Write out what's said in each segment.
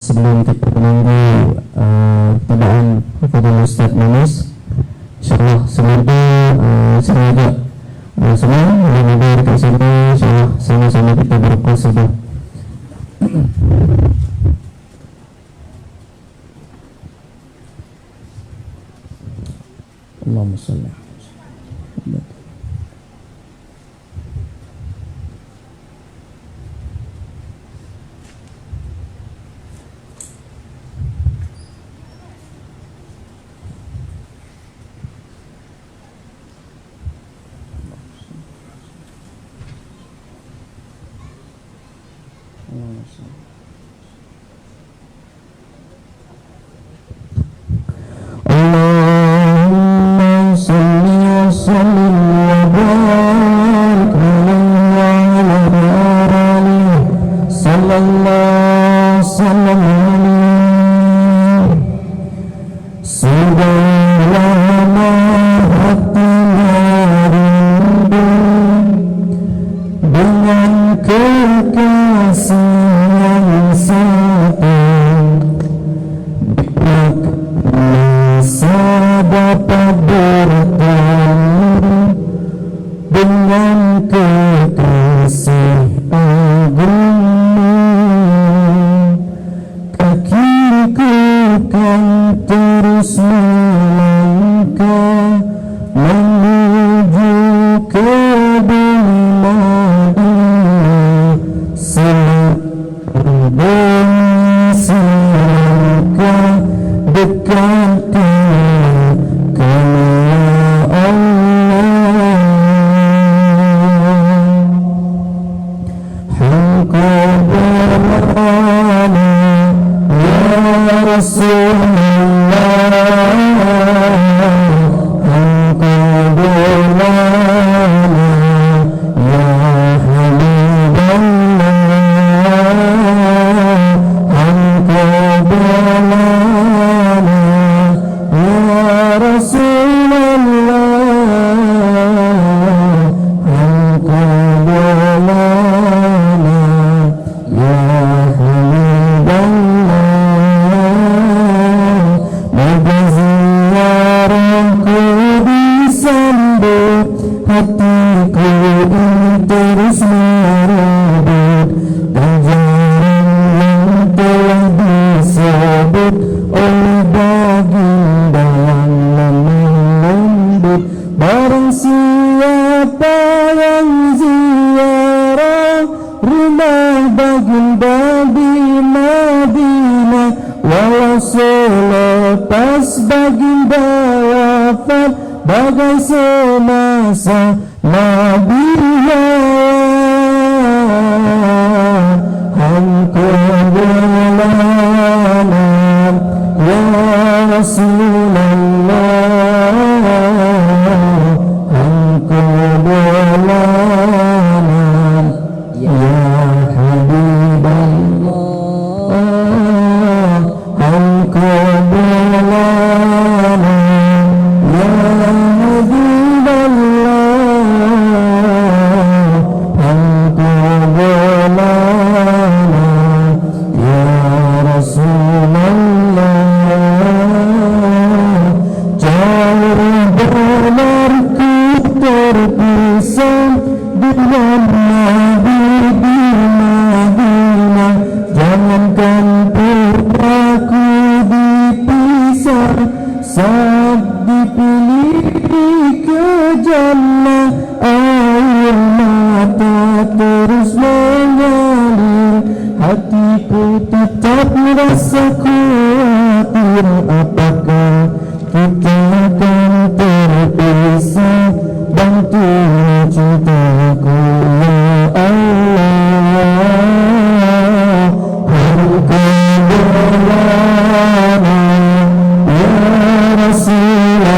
sebelum kita menunggu tibaan Fadil Ustaz Manis, insyaallah semoga semua yang ada dekat sini insyaallah sama-sama kita berqasidah. Allahumma shalli ala Muhammad. Allahumma salli wa sallim wa barik alaihi wa ala alihi sallallahu sallam alaihi segala hati rindu dengan kekasih yang satu, bisa dapat bertemu dengan kekasih agungmu. Kakiku kan terus melangkah menuju ke bumi Madinah, sebelum selangkah dekati karena Allah. Hangkabarana ya Rasulullah, hangkabarana ya Habiballah, hangkabarana ya Rasulullah, hangkabarana ya Habiballah. Moga ziarahku disambut, hatiku ini terus merebut ganjaran yang telah disebut oleh baginda yang lembut. Barang siapa yang ziarah rumah baginda di Madinah, walau selepas baginda wafat, bagai semasa Nabiullah. Hangkabarana ya Rasulullah, hangkabarana ya Habiballah, hangkabarana ya Habiballah, hangkabarana ya Rasulullah. Jauh benarku terpisah dengan Nabi di Madinah, jangankan putraku dipisah saat dipilih ke jannah. Air mata terus mengalir, hatiku tetap merasa khawatir, apakah kita akan terpisah. Bantu cintaku ya Allah, hangkabarana ya Rasulullah,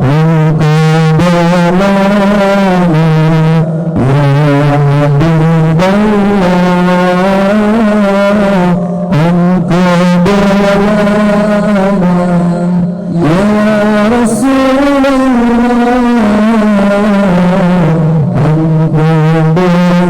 hangkabarana ya Habiballah, hangkabarana ya Rasulullah, hangkabarana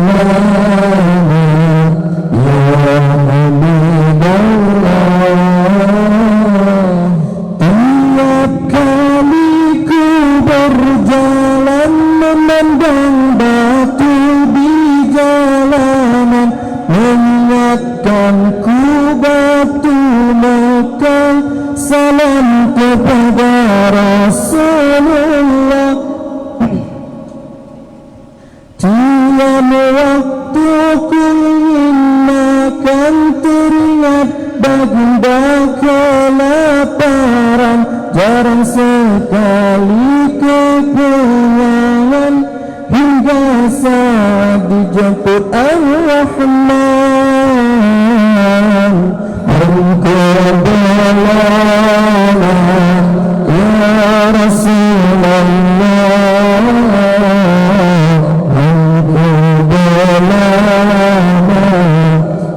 jarang sekali kepulangan hingga saat dijemput Ar-Rahman. Engkau belana ya Rasulullah, engkau belana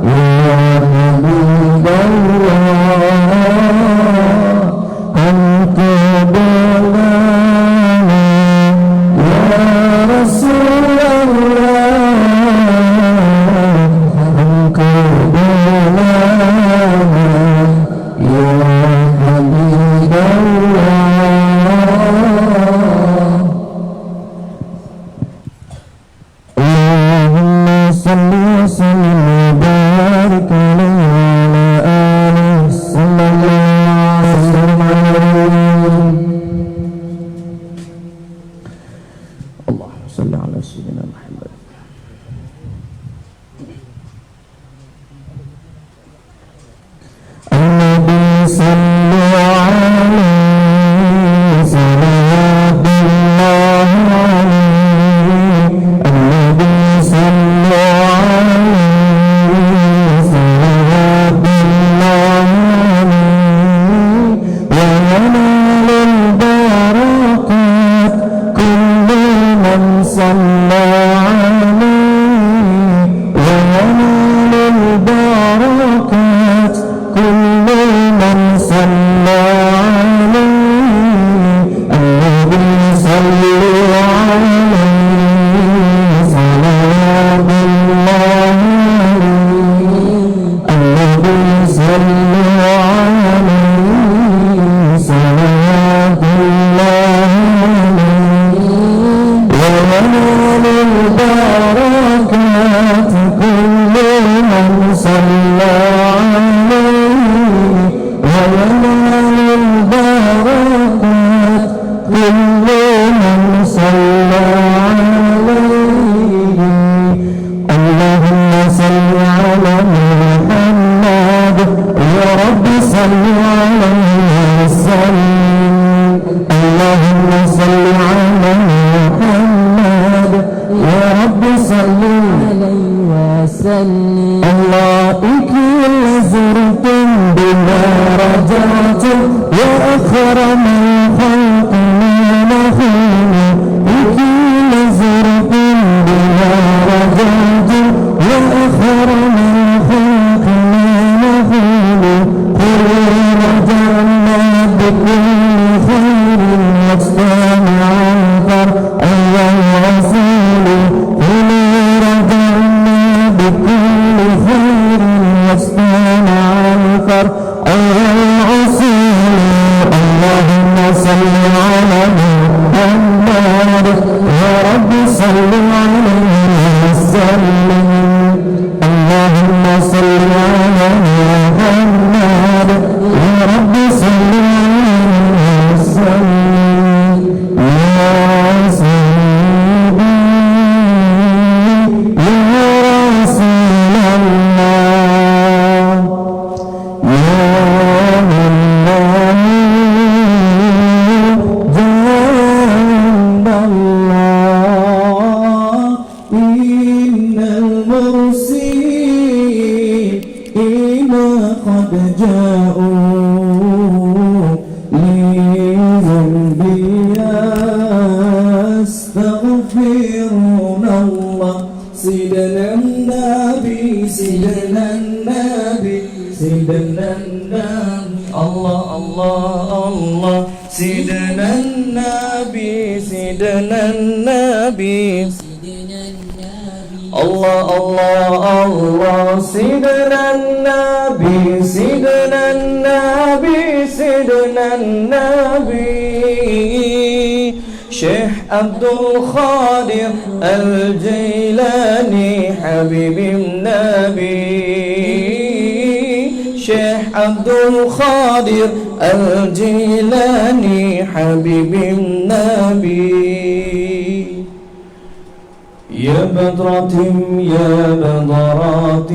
ya Habibullah, engkau belana ya Rasulullah, engkau belana ya Habibullah. Allahumma salli wa sallim wa barik alaihi wa ala alihi sallallahu alaihi wasallam. Allahumma salli ala sayyidina Muhammad. An-Nabi sallallahu alaihi salawatullah alaihi. An-Nabi sallallahu alaihi salawatullah alaihi. Wa yanalul barakat kullu man salla alaihi. Wa yanalul barakat kullu man salla alaihi. An-Nabi sallallahu alaihi salawatullah alaihi. An-Nabi sallallahu alaihi salawatullah alaihi. Wa yanalul barakat kullu man salla alaihi. Wa yanalul barakat kullu man salla alaihi. Allahumma salli ala Muhammad ya Rabbi salli alaihi wa sallim. Allahumma salli ala Muhammad ya Rabbi salli alaihi wa sallim. Allah ikil zurtum bima rajatum ya akramal khalqi nahunu. Ikil zurtum bima rajatum ya akramal khalqi nahunu. Qul rajana bikulli khairin wastami'an Allah rasulu. Qul rajana bikulli khairin wastami'an Allah rasulu. Allahumma salli ala Muhammad ya Rabbi salli alaihi wa sallim. Allahumma salli ala Muhammad ya Rabbi salli alaihi wa sallim. Ya Sayyidi ya Rasulullah ya قد جاءوا لذنبي يستغفرون الله. سيدنا النبي سيدنا النبي سيدنا النبي الله الله الله. سيدنا النبي سيدنا النبي الله الله الله. سيدنا النبي سيدنا النبي سيدنا النبي. شيخ عبد القادر الجيلاني حبيب النبي. شيخ عبد القادر الجيلاني حبيب النبي. يا بدرة يا بدرات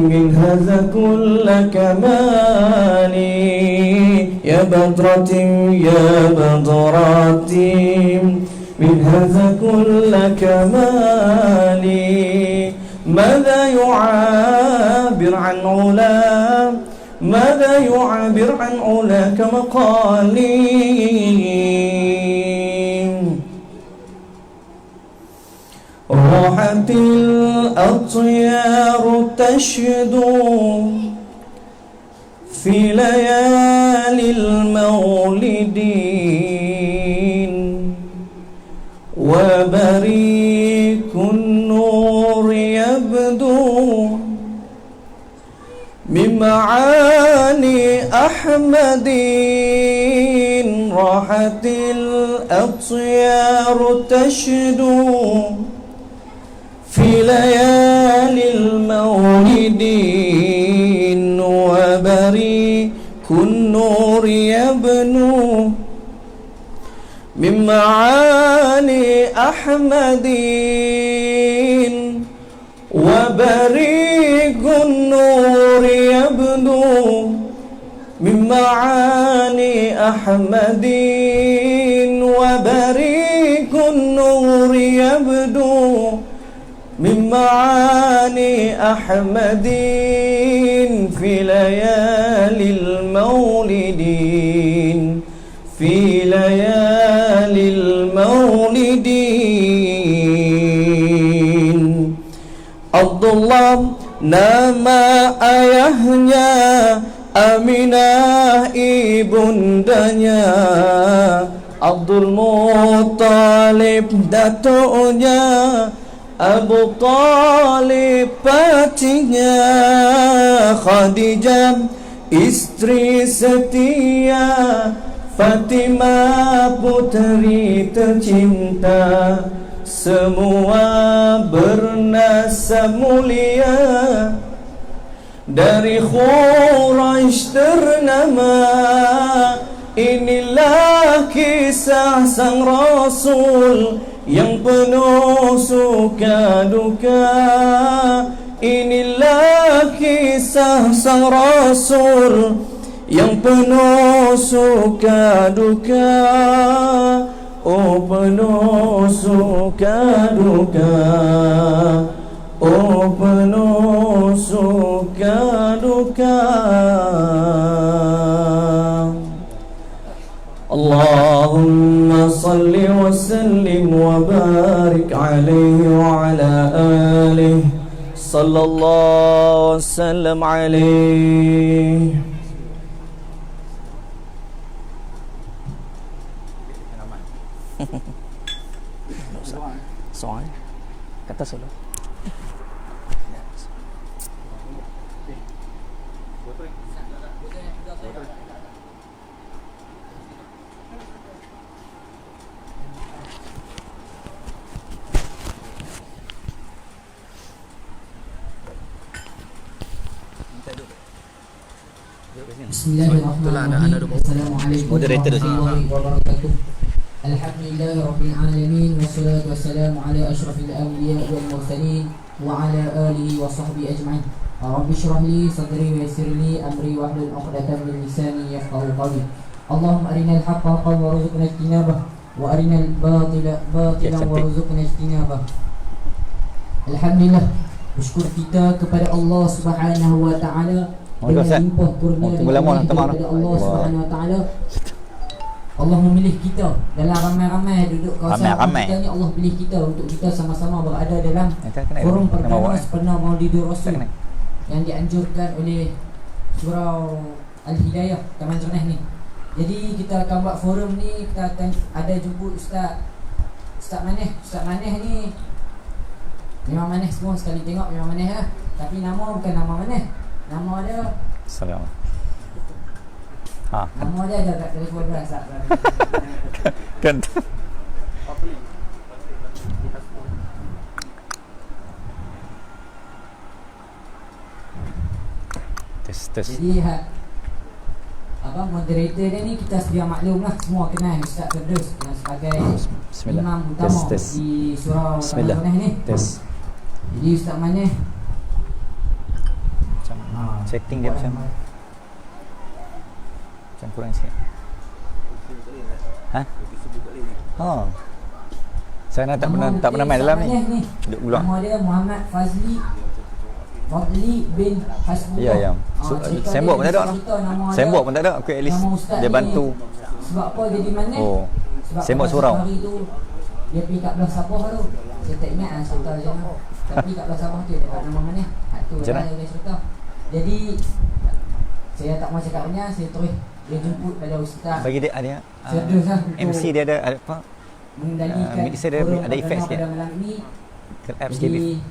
من هذا كل كماني. يا بدرة يا بدرة من هذا كل كمالي ماذا يعابر عن علا ماذا يعابر عن علاك مقالي راحت الأطيار تشدو في ليالي المولدين وبريق النور يبدو من معاني أحمد راحت الأطيار تشدو في ليالي المولدين وبريق النور يبنو من معاني أحمد وبريق النور يبدو من معاني أحمد وبريق النور يبدو من معاني أحمد في ليالي المولدين في ليالي المولدين عبد الله nama ayahnya Aminah ibundanya Abdul Muttalib datuknya Abu Talib patinya Khadijah istri setia Fatimah putri tercinta semua bernasab mulia dari Quraisy ternama. Inilah kisah sang Rasul yang penuh suka duka. Inilah kisah sang Rasul yang penuh suka duka. Oh penuh suka duka, oh penuh suka duka. Allahumma salli wa sallim wa barik alaihi wa ala alihi sallallahu wa sallam alaihi. Soal kata solo. Bismillahirrahmanirrahim. Assalamualaikum warahmatullahi wabarakatuh. Alhamdulillahirabbil alamin wassalatu wassalamu ala asyrafil anbiya'i wal mursalin wa ala alihi wa sahbihi ajma'in. Rabbi shrah li sadri wa yassir li amri wahlul 'uqdatam min lisani yafqahu qawli. Allahumma arinal haqqa haqqan warzuqna ijtinabah wa arinal batila batilan warzuqna ijtinabah. Alhamdulillah, bersyukur kita kepada Allah Subhanahu wa taala dengan limpah kurnia daripada Allah Subhanahu wa taala. Allah memilih kita dalam ramai-ramai duduk kawasan kita ni. Allah pilih kita untuk kita sama-sama berada dalam forum perdana sempena Maulidur Rasul yang dianjurkan oleh Surau Al-Hidayah Taman Jerneh ni. Jadi kita akan buat forum ni, kita akan ada jemput Ustaz Maneh. Ustaz Maneh ni memang Maneh semua sekali tengok memang Maneh lah. Tapi nama bukan nama Maneh. Nama dia Assalamualaikum. Nama dia ada kat telefon dia Ustaz. Kan tes. Jadi abang moderator dia ni kita sedia maklum lah, semua kenal Ustaz Firdaus yang sebagai imam utama di surau Taman Jerneh ni. Tes. Jadi Ustaz Maneh setting dia macam Macam kurang sikit. Ha? Oh. Saya nak tak pernah main dalam ni. Duduk ulang. Nama dia Muhammad Fadli bin Hasbullah. Ya, ya. Sembok pun tak ada lah. Sembok pun tak ada. Aku at least dia bantu. Sebab apa dia di mana? Oh. Sebab Sembok pada surau. satu hari tu dia pergi kat Belah Sabah tu. Saya tak ingat lah cerita je. Tapi kat Belah Sabah tu dia dapat nama mana? Tu lah yang dia cerita. Jadi saya tak mahu cakap banyak. Saya terus dia jemput pada ustaz. Bagi dia ada Serius lah MC dia ada apa? mengendalikan mixer dia ada effect sikit. pada malam ni. App sikit. Jadi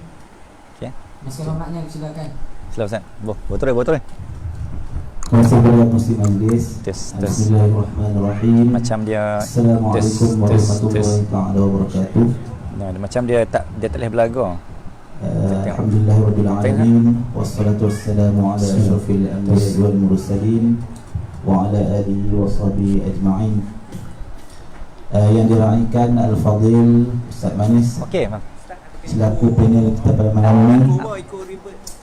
Okey. Mas Muhammadnya silakan. Sila Ustaz. Botol. Terima kasih kepada Muslim Majlis. Tes. Bismillahirrahmanirrahim. Macam dia Assalamualaikum warahmatullahi taala wabarakatuh. Nah, macam dia tak boleh belaga. Alhamdulillahirabbil alamin wassalatu wassalamu ala asyrafil anbiya'i wal mursalin wa ala alihi wa sahbihi ajma'in. Yang diraihkan Al-Fadil Ustaz Manis Okey, bang. selaku panel kita pada malam ini.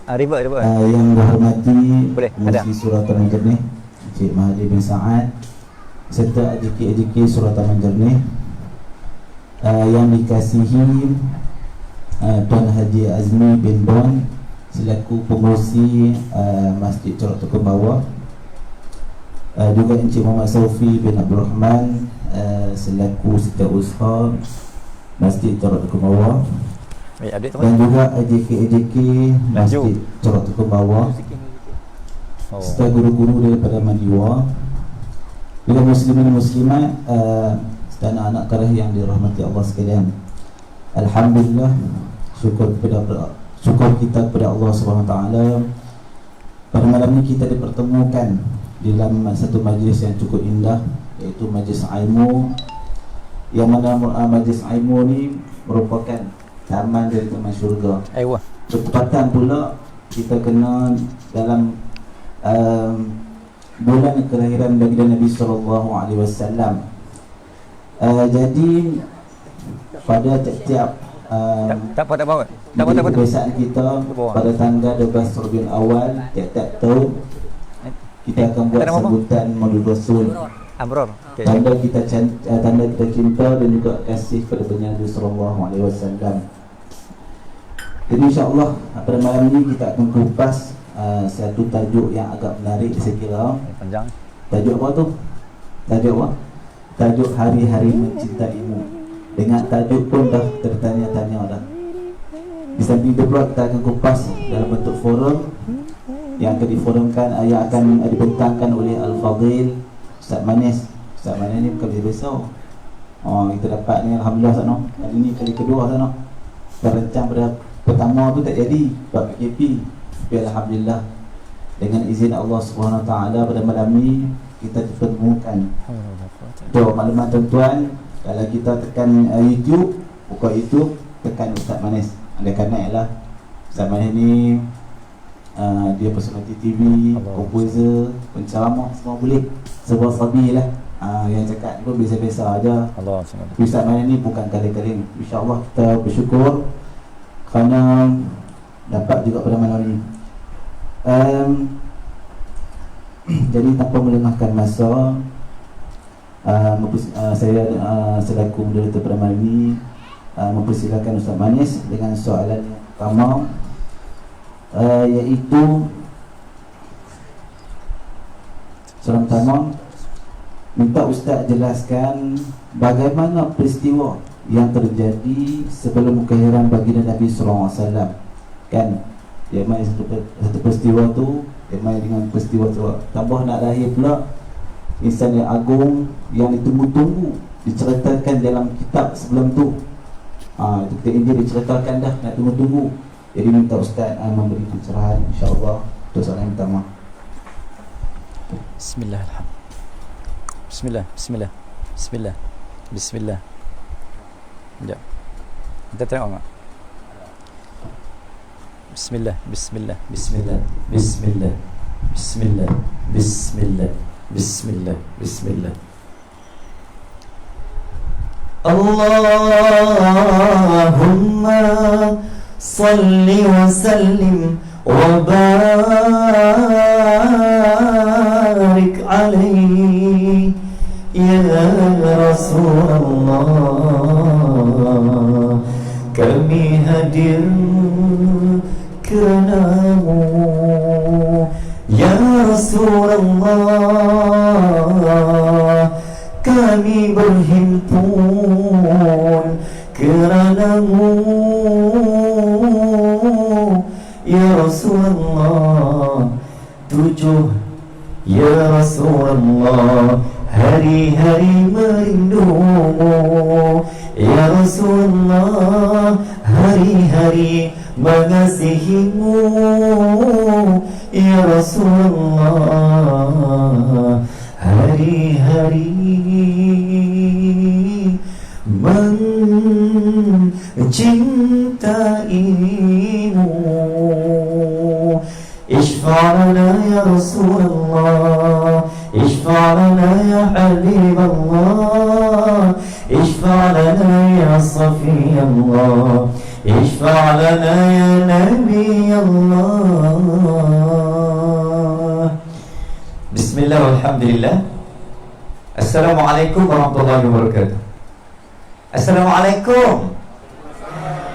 Ribet. Yang dihormati Boleh, ada. Musli Surah Taman Jernih Encik Mahathir bin Sa'ad serta AJK Surah Taman Jernih, yang dikasihi Tuan Haji Azmi bin Don selaku pengurusi Masjid Corak Tukang Bawah, juga Encik Muhammad Saufi bin Abdul Rahman selaku Setiausaha Masjid Corak Tukang Bawah, dan juga AJK Masjid Corak Tukang Bawah, serta guru-guru daripada Madiwa, juga muslimin muslimat dan anak-anak karah yang dirahmati Allah sekalian. Alhamdulillah, syukur kita kepada Allah Subhanahu Wa Taala. Pada malam ini kita dipertemukan di dalam satu majlis yang cukup indah, iaitu majlis ilmu, yang mana majlis ilmu ni merupakan taman dari taman syurga. Bertepatan pula kita kena dalam bulan kelahiran baginda Nabi SAW. Jadi pada tiap-tiap tak apa. kebiasaan kita pada tanggal 12 Rabiul Awal tiap-tiap tahun kita akan buat sambutan Maulid Rasul. Okay. Tanda kita cinta dan juga kasih kepada baginda Nabi SAW. Jadi insya-Allah pada malam ini kita akan kupas satu tajuk yang agak menarik saya kira. Panjang. Tajuk apa tu? Tajuk apa? Tajuk hari-hari mencintaimu. Dengan tajuk pun dah tertanya-tanya dah. Di samping itu pula kita akan kupas dalam bentuk forum yang akan diforumkan, yang akan dibentangkan oleh Al-Fadil Ustaz Manis. Ustaz Manis ni bukan biasa. Kita dapat ni alhamdulillah sana. Kali ni kali kedua sana. Terancang pada pertama tu tak jadi sebab PKP. Tapi alhamdulillah dengan izin Allah Subhanahu Wa Taala pada malam ni kita dipertemukan. Tu maklumat tuan-tuan, kalau kita tekan YouTube, buka YouTube, tekan Ustaz Manis, anda akan naik lah. Ustaz Manis ni dia personality TV, komposer, penceramah, semua boleh. Sebuah sabi lah. Yang cakap pun biasa-biasa aja. Ustaz Manis ni bukan kali-kali. InsyaAllah kita bersyukur kerana dapat juga pada malam ni. Jadi tanpa melengahkan masa, saya selaku moderator pada malam ini mempersilakan Ustaz Manis dengan soalan yang pertama, iaitu soalan pertama, minta Ustaz jelaskan bagaimana peristiwa yang terjadi sebelum kelahiran baginda Nabi SAW. Kan dia main satu peristiwa tu, dia main dengan peristiwa tu, tambah nak lahir pula insan yang agung yang ditunggu-tunggu, diceritakan dalam kitab sebelum tu. Itu kita Injil diceritakan dah, nak tunggu-tunggu. Jadi minta Ustaz memberi pencerahan insya-Allah untuk soalan yang pertama. Bismillah. Sekejap. Kita tengok tak? Bismillah. Allahumma salli wa sallim wa barik alaihi Rasulullah, kami berhimpun kerana-Mu ya Rasulullah. 7 ya Rasulullah, hari-hari merindumu ya Rasulullah, hari-hari mengasihimu ya Rasulullah, hari-hari mencintaimu. Ishfa'lana ya Rasulullah, ishfa'lana ya Habiballah, ishfa'lana ya Safiyallah, ishfa'lana ya Nabiyallah. Bismillah, alhamdulillah. Assalamualaikum warahmatullahi wabarakatuh. Assalamualaikum.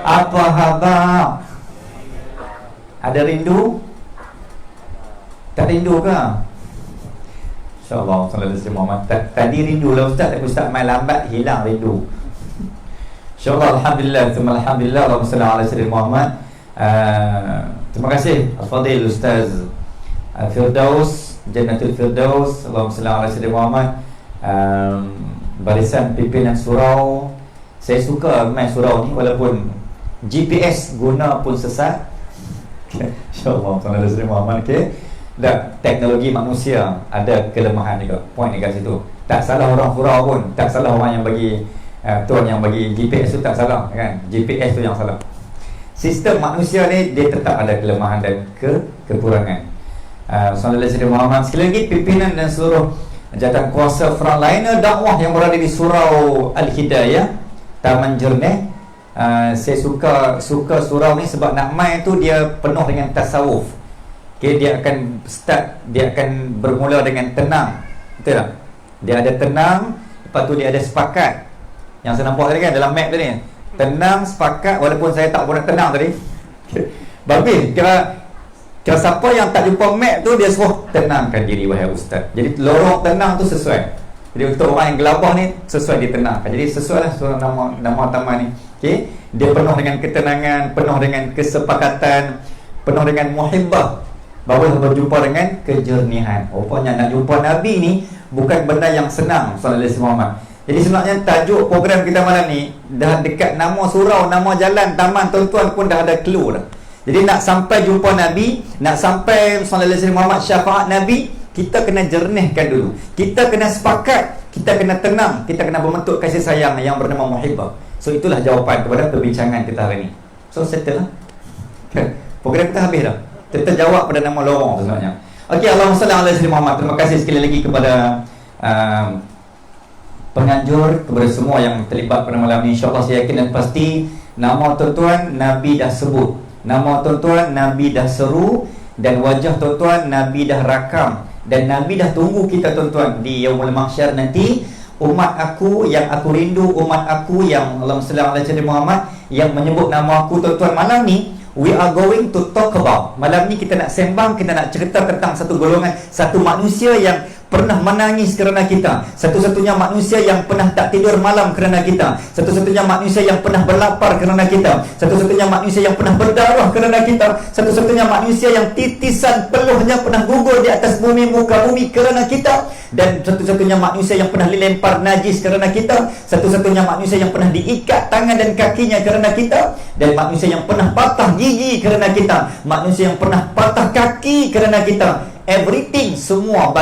Apa khabar? Ada rindu? Tak rindu ke? InsyaAllah sallallahu alaihi Muhammad. Tadi rindu lah Ustaz, tapi Ustaz main lambat, hilang rindu. InsyaAllah, alhamdulillah, alhamdulillah, Allahumma salli ala sayyidina Muhammad. Terima kasih Al-Fadhil Ustaz Firdaus, Jannatul Firdaus, Allahumma salli ala sayyidina Muhammad. Barisan pimpinan surau, saya suka main surau ni walaupun GPS guna pun sesat. InsyaAllah sallallahu alaihi Muhammad. Okay, dan teknologi manusia ada kelemahan juga. Point ni kat situ. Tak salah orang surau pun, tak salah orang yang bagi tuan yang bagi GPS tu, tak salah kan. GPS tu yang salah. Sistem manusia ni dia tetap ada kelemahan dan kekurangan. Sallallahu alaihi Muhammad. Sekali lagi, pimpinan dan seluruh jawatan kuasa frontliner dakwah yang berada di Surau Al-Hidayah, Taman Jerneh. Saya suka surau ni sebab nak main tu dia penuh dengan tasawuf. Okay, dia akan bermula dengan tenang. Betul tak? Dia ada tenang, lepas tu dia ada sepakat. Yang saya nampak tadi kan dalam map tadi, tenang, sepakat. Walaupun saya tak pun nak tenang tadi. Bagus. Kira siapa yang tak jumpa map tu, dia suruh tenangkan diri wahai ustaz. Jadi lorong tenang tu sesuai. Jadi untuk orang yang gelabah ni, sesuai ditenangkan. Jadi sesuai lah nama taman ni. Okay? Dia penuh dengan ketenangan, penuh dengan kesepakatan, penuh dengan muhibbah, baru berjumpa dengan kejernihan. Rupanya nak jumpa Nabi ni bukan benda yang senang. Sallallahu alaihi Muhammad. Jadi sebenarnya tajuk program kita malam ni dah dekat nama surau, nama jalan, taman, tuan-tuan pun dah ada clue dah. Jadi nak sampai jumpa Nabi, nak sampai sallallahu alaihi Muhammad, syafaat Nabi, kita kena jernihkan dulu. Kita kena sepakat, kita kena tenang, kita kena membentuk kasih sayang yang bernama muhibbah. So itulah jawapan kepada perbincangan kita hari ni. So settle lah. Program kita habis dah. Kita jawab pada nama lorong tu sebenarnya. Okey, Allahumma salli ala sayyidina Muhammad. Terima kasih sekali lagi kepada penganjur, kepada semua yang terlibat pada malam ni. InsyaAllah saya yakin dan pasti nama tuan-tuan Nabi dah sebut, nama tuan-tuan Nabi dah seru, dan wajah tuan-tuan Nabi dah rakam, dan Nabi dah tunggu kita tuan-tuan di Yaumul Mahsyar nanti. Umat aku yang aku rindu, umat aku yang Allahumma salli ala sayyidina Muhammad, yang menyebut nama aku tuan-tuan. Malam ni we are going to talk about, malam ni kita nak sembang, kita nak cerita tentang satu golongan, satu manusia yang pernah menangis kerana kita, satu-satunya manusia yang pernah tak tidur malam kerana kita, satu-satunya manusia yang pernah berlapar kerana kita, satu-satunya manusia yang pernah berdarah kerana kita, satu-satunya manusia yang titisan peluhnya pernah gugur di atas bumi, muka bumi kerana kita, dan satu-satunya manusia yang pernah dilempar najis kerana kita, satu-satunya manusia yang pernah diikat tangan dan kakinya kerana kita, dan manusia yang pernah patah gigi kerana kita, manusia yang pernah patah kaki kerana kita. Everything, semua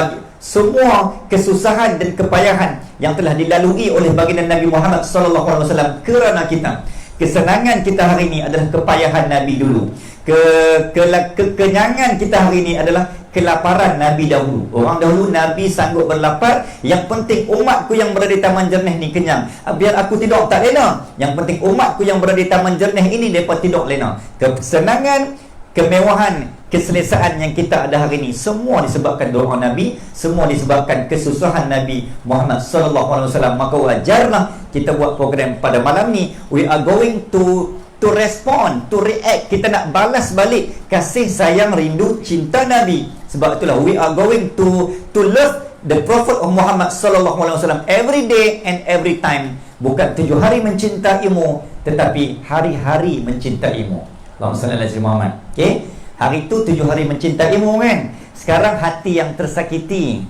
kesusahan dan kepayahan yang telah dilalui oleh baginda Nabi Muhammad sallallahu alaihi wasallam kerana kita. Kesenangan kita hari ini adalah kepayahan Nabi dulu. Kekenyangan kita hari ini adalah kelaparan Nabi dahulu. Orang dahulu Nabi sanggup berlapar, yang penting umatku yang berada di Taman Jerneh ni kenyang. Biar aku tidur tak lena, yang penting umatku yang berada di Taman Jerneh ini mereka tidur lena. Kesenangan, kemewahan, keselesaan yang kita ada hari ini semua disebabkan doa Nabi, semua disebabkan kesusahan Nabi Muhammad sallallahu alaihi wasallam. Maka wajarlah kita buat program pada malam ni. We are going to respond, to react. Kita nak balas balik kasih sayang, rindu, cinta Nabi Sebab itulah we are going to love the Prophet of Muhammad sallallahu alaihi wasallam every day and every time. Bukan 7 hari mencintaimu, tetapi hari-hari mencintaimu. Allahumma salli ala sayyidina Muhammad. Okey, hari itu 7 hari mencintaimu kan. Sekarang hati yang tersakiti,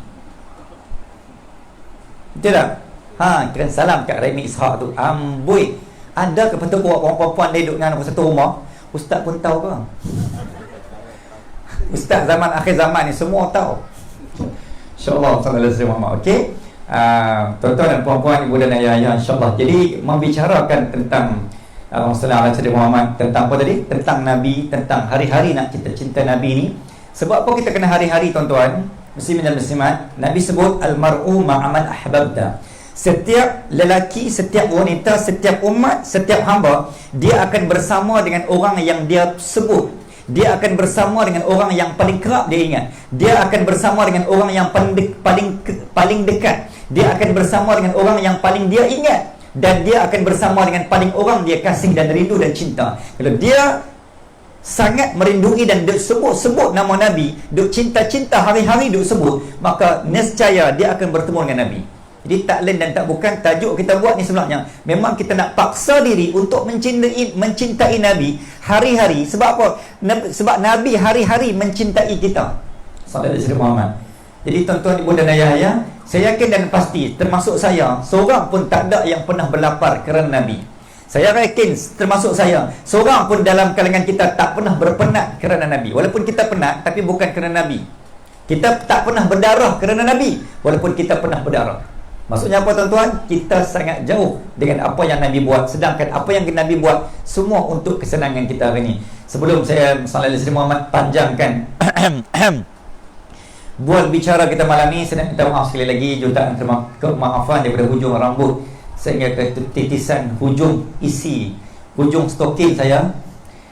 betul tak? Kirim salam kat Remy Ishak tu. Amboi, ada ke betul orang perempuan dia duduk dengan satu rumah? Ustaz pun tahu ke? Ustaz zaman akhir zaman ni semua tahu. InsyaAllah sallallahu alaihi wasallam. Okey, tuan-tuan dan puan-puan, ibu dan ayah, insyaAllah. Jadi membicarakan tentang Sallallahu alaihi Muhammad, tentang apa tadi? Tentang Nabi, tentang hari-hari nak kita cinta Nabi ni. Sebab apa kita kena hari-hari, tuan-tuan muslimin dan muslimat? Nabi sebut al-mar'u ma'aman ahbabta. Setiap lelaki, setiap wanita, setiap umat, setiap hamba, dia akan bersama dengan orang yang dia sebut. Dia akan bersama dengan orang yang paling kerap dia ingat. Dia akan bersama dengan orang yang paling dekat. Dia akan bersama dengan orang yang paling dia ingat. Dan dia akan bersama dengan paling orang dia kasih dan rindu dan cinta. Kalau dia sangat merindui dan duk sebut nama Nabi, duk cinta-cinta hari-hari duk sebut, maka nescaya dia akan bertemu dengan Nabi. Jadi tak lain dan tak bukan, tajuk kita buat ni sebenarnya memang kita nak paksa diri untuk mencintai Nabi hari-hari. Sebab apa? Sebab Nabi hari-hari mencintai kita. Sallallahu alaihi Muhammad. Jadi tuan-tuan, ibu dan ayah, saya yakin dan pasti termasuk saya, seorang pun tak ada yang pernah berlapar kerana Nabi. Saya yakin termasuk saya, seorang pun dalam kalangan kita tak pernah berpenat kerana Nabi. Walaupun kita penat, tapi bukan kerana Nabi. Kita tak pernah berdarah kerana Nabi, walaupun kita pernah berdarah. Maksudnya apa, tuan-tuan? Kita sangat jauh dengan apa yang Nabi buat. Sedangkan apa yang Nabi buat semua untuk kesenangan kita hari ini. Sebelum saya Sallallahu alaihi Muhammad panjangkan buat bicara kita malam ni, saya nak minta maaf sekali lagi, jutaan kemaafan daripada hujung rambut sehingga ke titisan hujung isi, hujung stokin saya.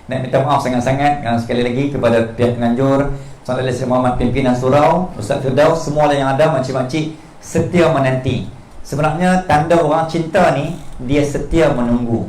Nak minta maaf sangat-sangat sekali lagi kepada pihak penganjur, Sallallahu alaihi Muhammad, pimpinan surau, Ustaz Firdaus, semua yang ada, makcik-makcik, setia menanti. Sebenarnya tanda orang cinta ni, dia setia menunggu,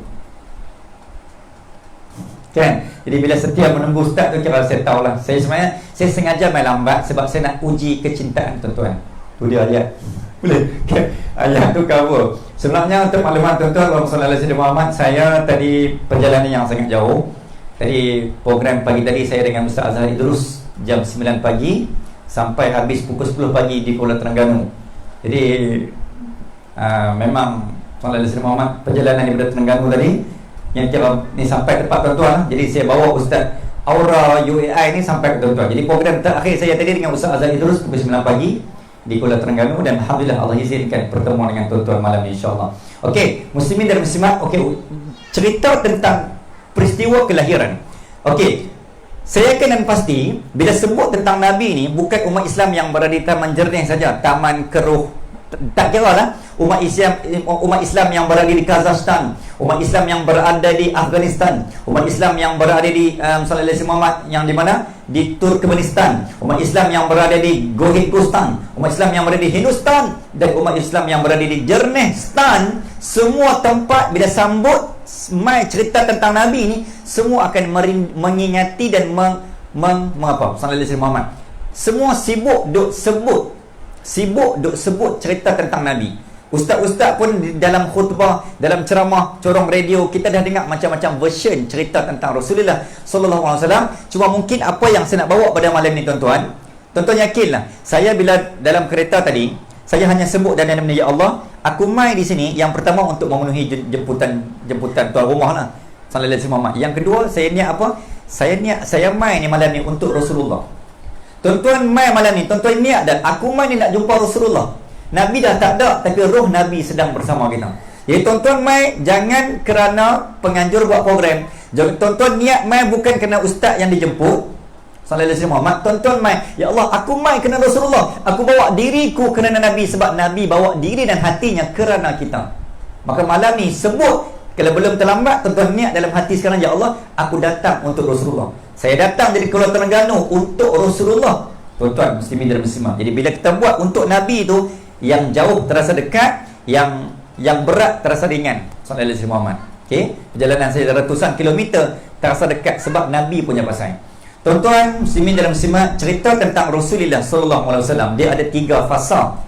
kan? Jadi bila setia menunggu Ustaz tu, kira saya tahulah. Saya sebenarnya saya sengaja main lambat sebab saya nak uji kecintaan, tuan-tuan. Tu dia ayat. Boleh? Okay. Ayat tu cover. Sebenarnya untuk makluman tuan-tuan, Sallallahu alaihi Muhammad, saya tadi perjalanan yang sangat jauh. Tadi program pagi tadi saya dengan Ustaz Azhar Idrus jam 9 pagi sampai habis pukul 10 pagi di Kuala Terengganu. Jadi memang Sallallahu alaihi Muhammad, perjalanan daripada Terengganu tadi yang kira ni sampai tepat, tuan-tuan. Jadi saya bawa Ustaz Aura UAI ni sampai ke tuan-tuan. Jadi program terakhir saya tadi dengan Ustaz Azhar Idrus pukul 9 pagi di Kuala Terengganu, dan alhamdulillah Allah izinkan pertemuan dengan tuan-tuan malam ni, insya-Allah. Okey, muslimin dan muslimat, okey, cerita tentang peristiwa kelahiran. Okey, saya yakin dan pasti bila sebut tentang Nabi ni, bukan umat Islam yang berada di Taman Jernih saja, Taman Keruh, tak kira lah. Umat Islam yang berada di Kazakhstan, umat Islam yang berada di Afghanistan, umat Islam yang berada di Sallallahu alaihi Muhammad yang di mana? Di Turkmenistan, umat Islam yang berada di Gojikistan, umat Islam yang berada di Hindustan, dan umat Islam yang berada di Jernistan. Semua tempat bila sambut mai cerita tentang Nabi ni, semua akan mengingati dan mengapa? Sallallahu alaihi Muhammad. Semua sibuk duk sebut cerita tentang Nabi. Ustaz-ustaz pun dalam khutbah, dalam ceramah, corong radio, kita dah dengar macam-macam version cerita tentang Rasulullah sallallahu alaihi wasallam. Cuma mungkin apa yang saya nak bawa pada malam ni, tuan-tuan, yakinlah, saya bila dalam kereta tadi, saya hanya sebut dan nama ya Allah, aku mai di sini yang pertama untuk memenuhi jemputan tuan rumah lah, Sallallahu alaihi Muhammad. Yang kedua, saya niat apa? Saya mai ni malam ni untuk Rasulullah. Tuan-tuan mai malam ni, tuan-tuan niat dan aku mai ni nak jumpa Rasulullah. Nabi dah tak ada, tapi roh Nabi sedang bersama kita. Jadi tuan-tuan mai jangan kerana penganjur buat program. Tuan-tuan niat mai bukan kerana ustaz yang dijemput, Sallallahu alaihi Muhammad. Tuan-tuan mai, ya Allah, aku mai kerana Rasulullah. Aku bawa diriku kerana Nabi, sebab Nabi bawa diri dan hatinya kerana kita. Maka malam ni sebut, kalau belum terlambat, tuan-tuan niat dalam hati sekarang, ya Allah, aku datang untuk Rasulullah. Saya datang dari Kuala Terengganu untuk Rasulullah. Tuan-tuan muslimin dan muslimat. Jadi bila kita buat untuk Nabi tu, yang jauh terasa dekat, yang berat terasa ringan. Sallallahu alaihi Muhammad. Okey, perjalanan saya ratusan kilometer terasa dekat sebab Nabi punya pasal. Tuan-tuan muslimin dan muslimat, cerita tentang Rasulullah sallallahu alaihi wasallam dia ada 3 fasa.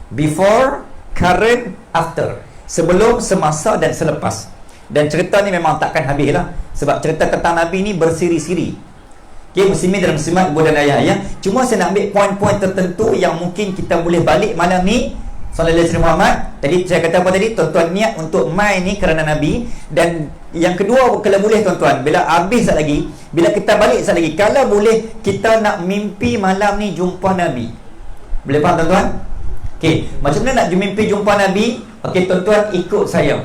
Before, current, after. Sebelum, semasa dan selepas. Dan cerita ni memang takkan habis lah, sebab cerita tentang Nabi ni bersiri-siri. Okay, muslimin dan muslimat, ibu dan ayah ya. Cuma saya nak ambil poin-poin tertentu yang mungkin kita boleh balik malam ni. Sallallahu alaihi Muhammad. Tadi saya kata apa tadi? Tuan-tuan niat untuk main ni kerana Nabi. Dan yang kedua, kalau boleh tuan-tuan, bila habis sekejap lagi, bila kita balik sekejap lagi, kalau boleh kita nak mimpi malam ni jumpa Nabi. Boleh faham tuan-tuan? Okey, macam mana nak mimpi jumpa Nabi? Okey, tuan-tuan ikut saya.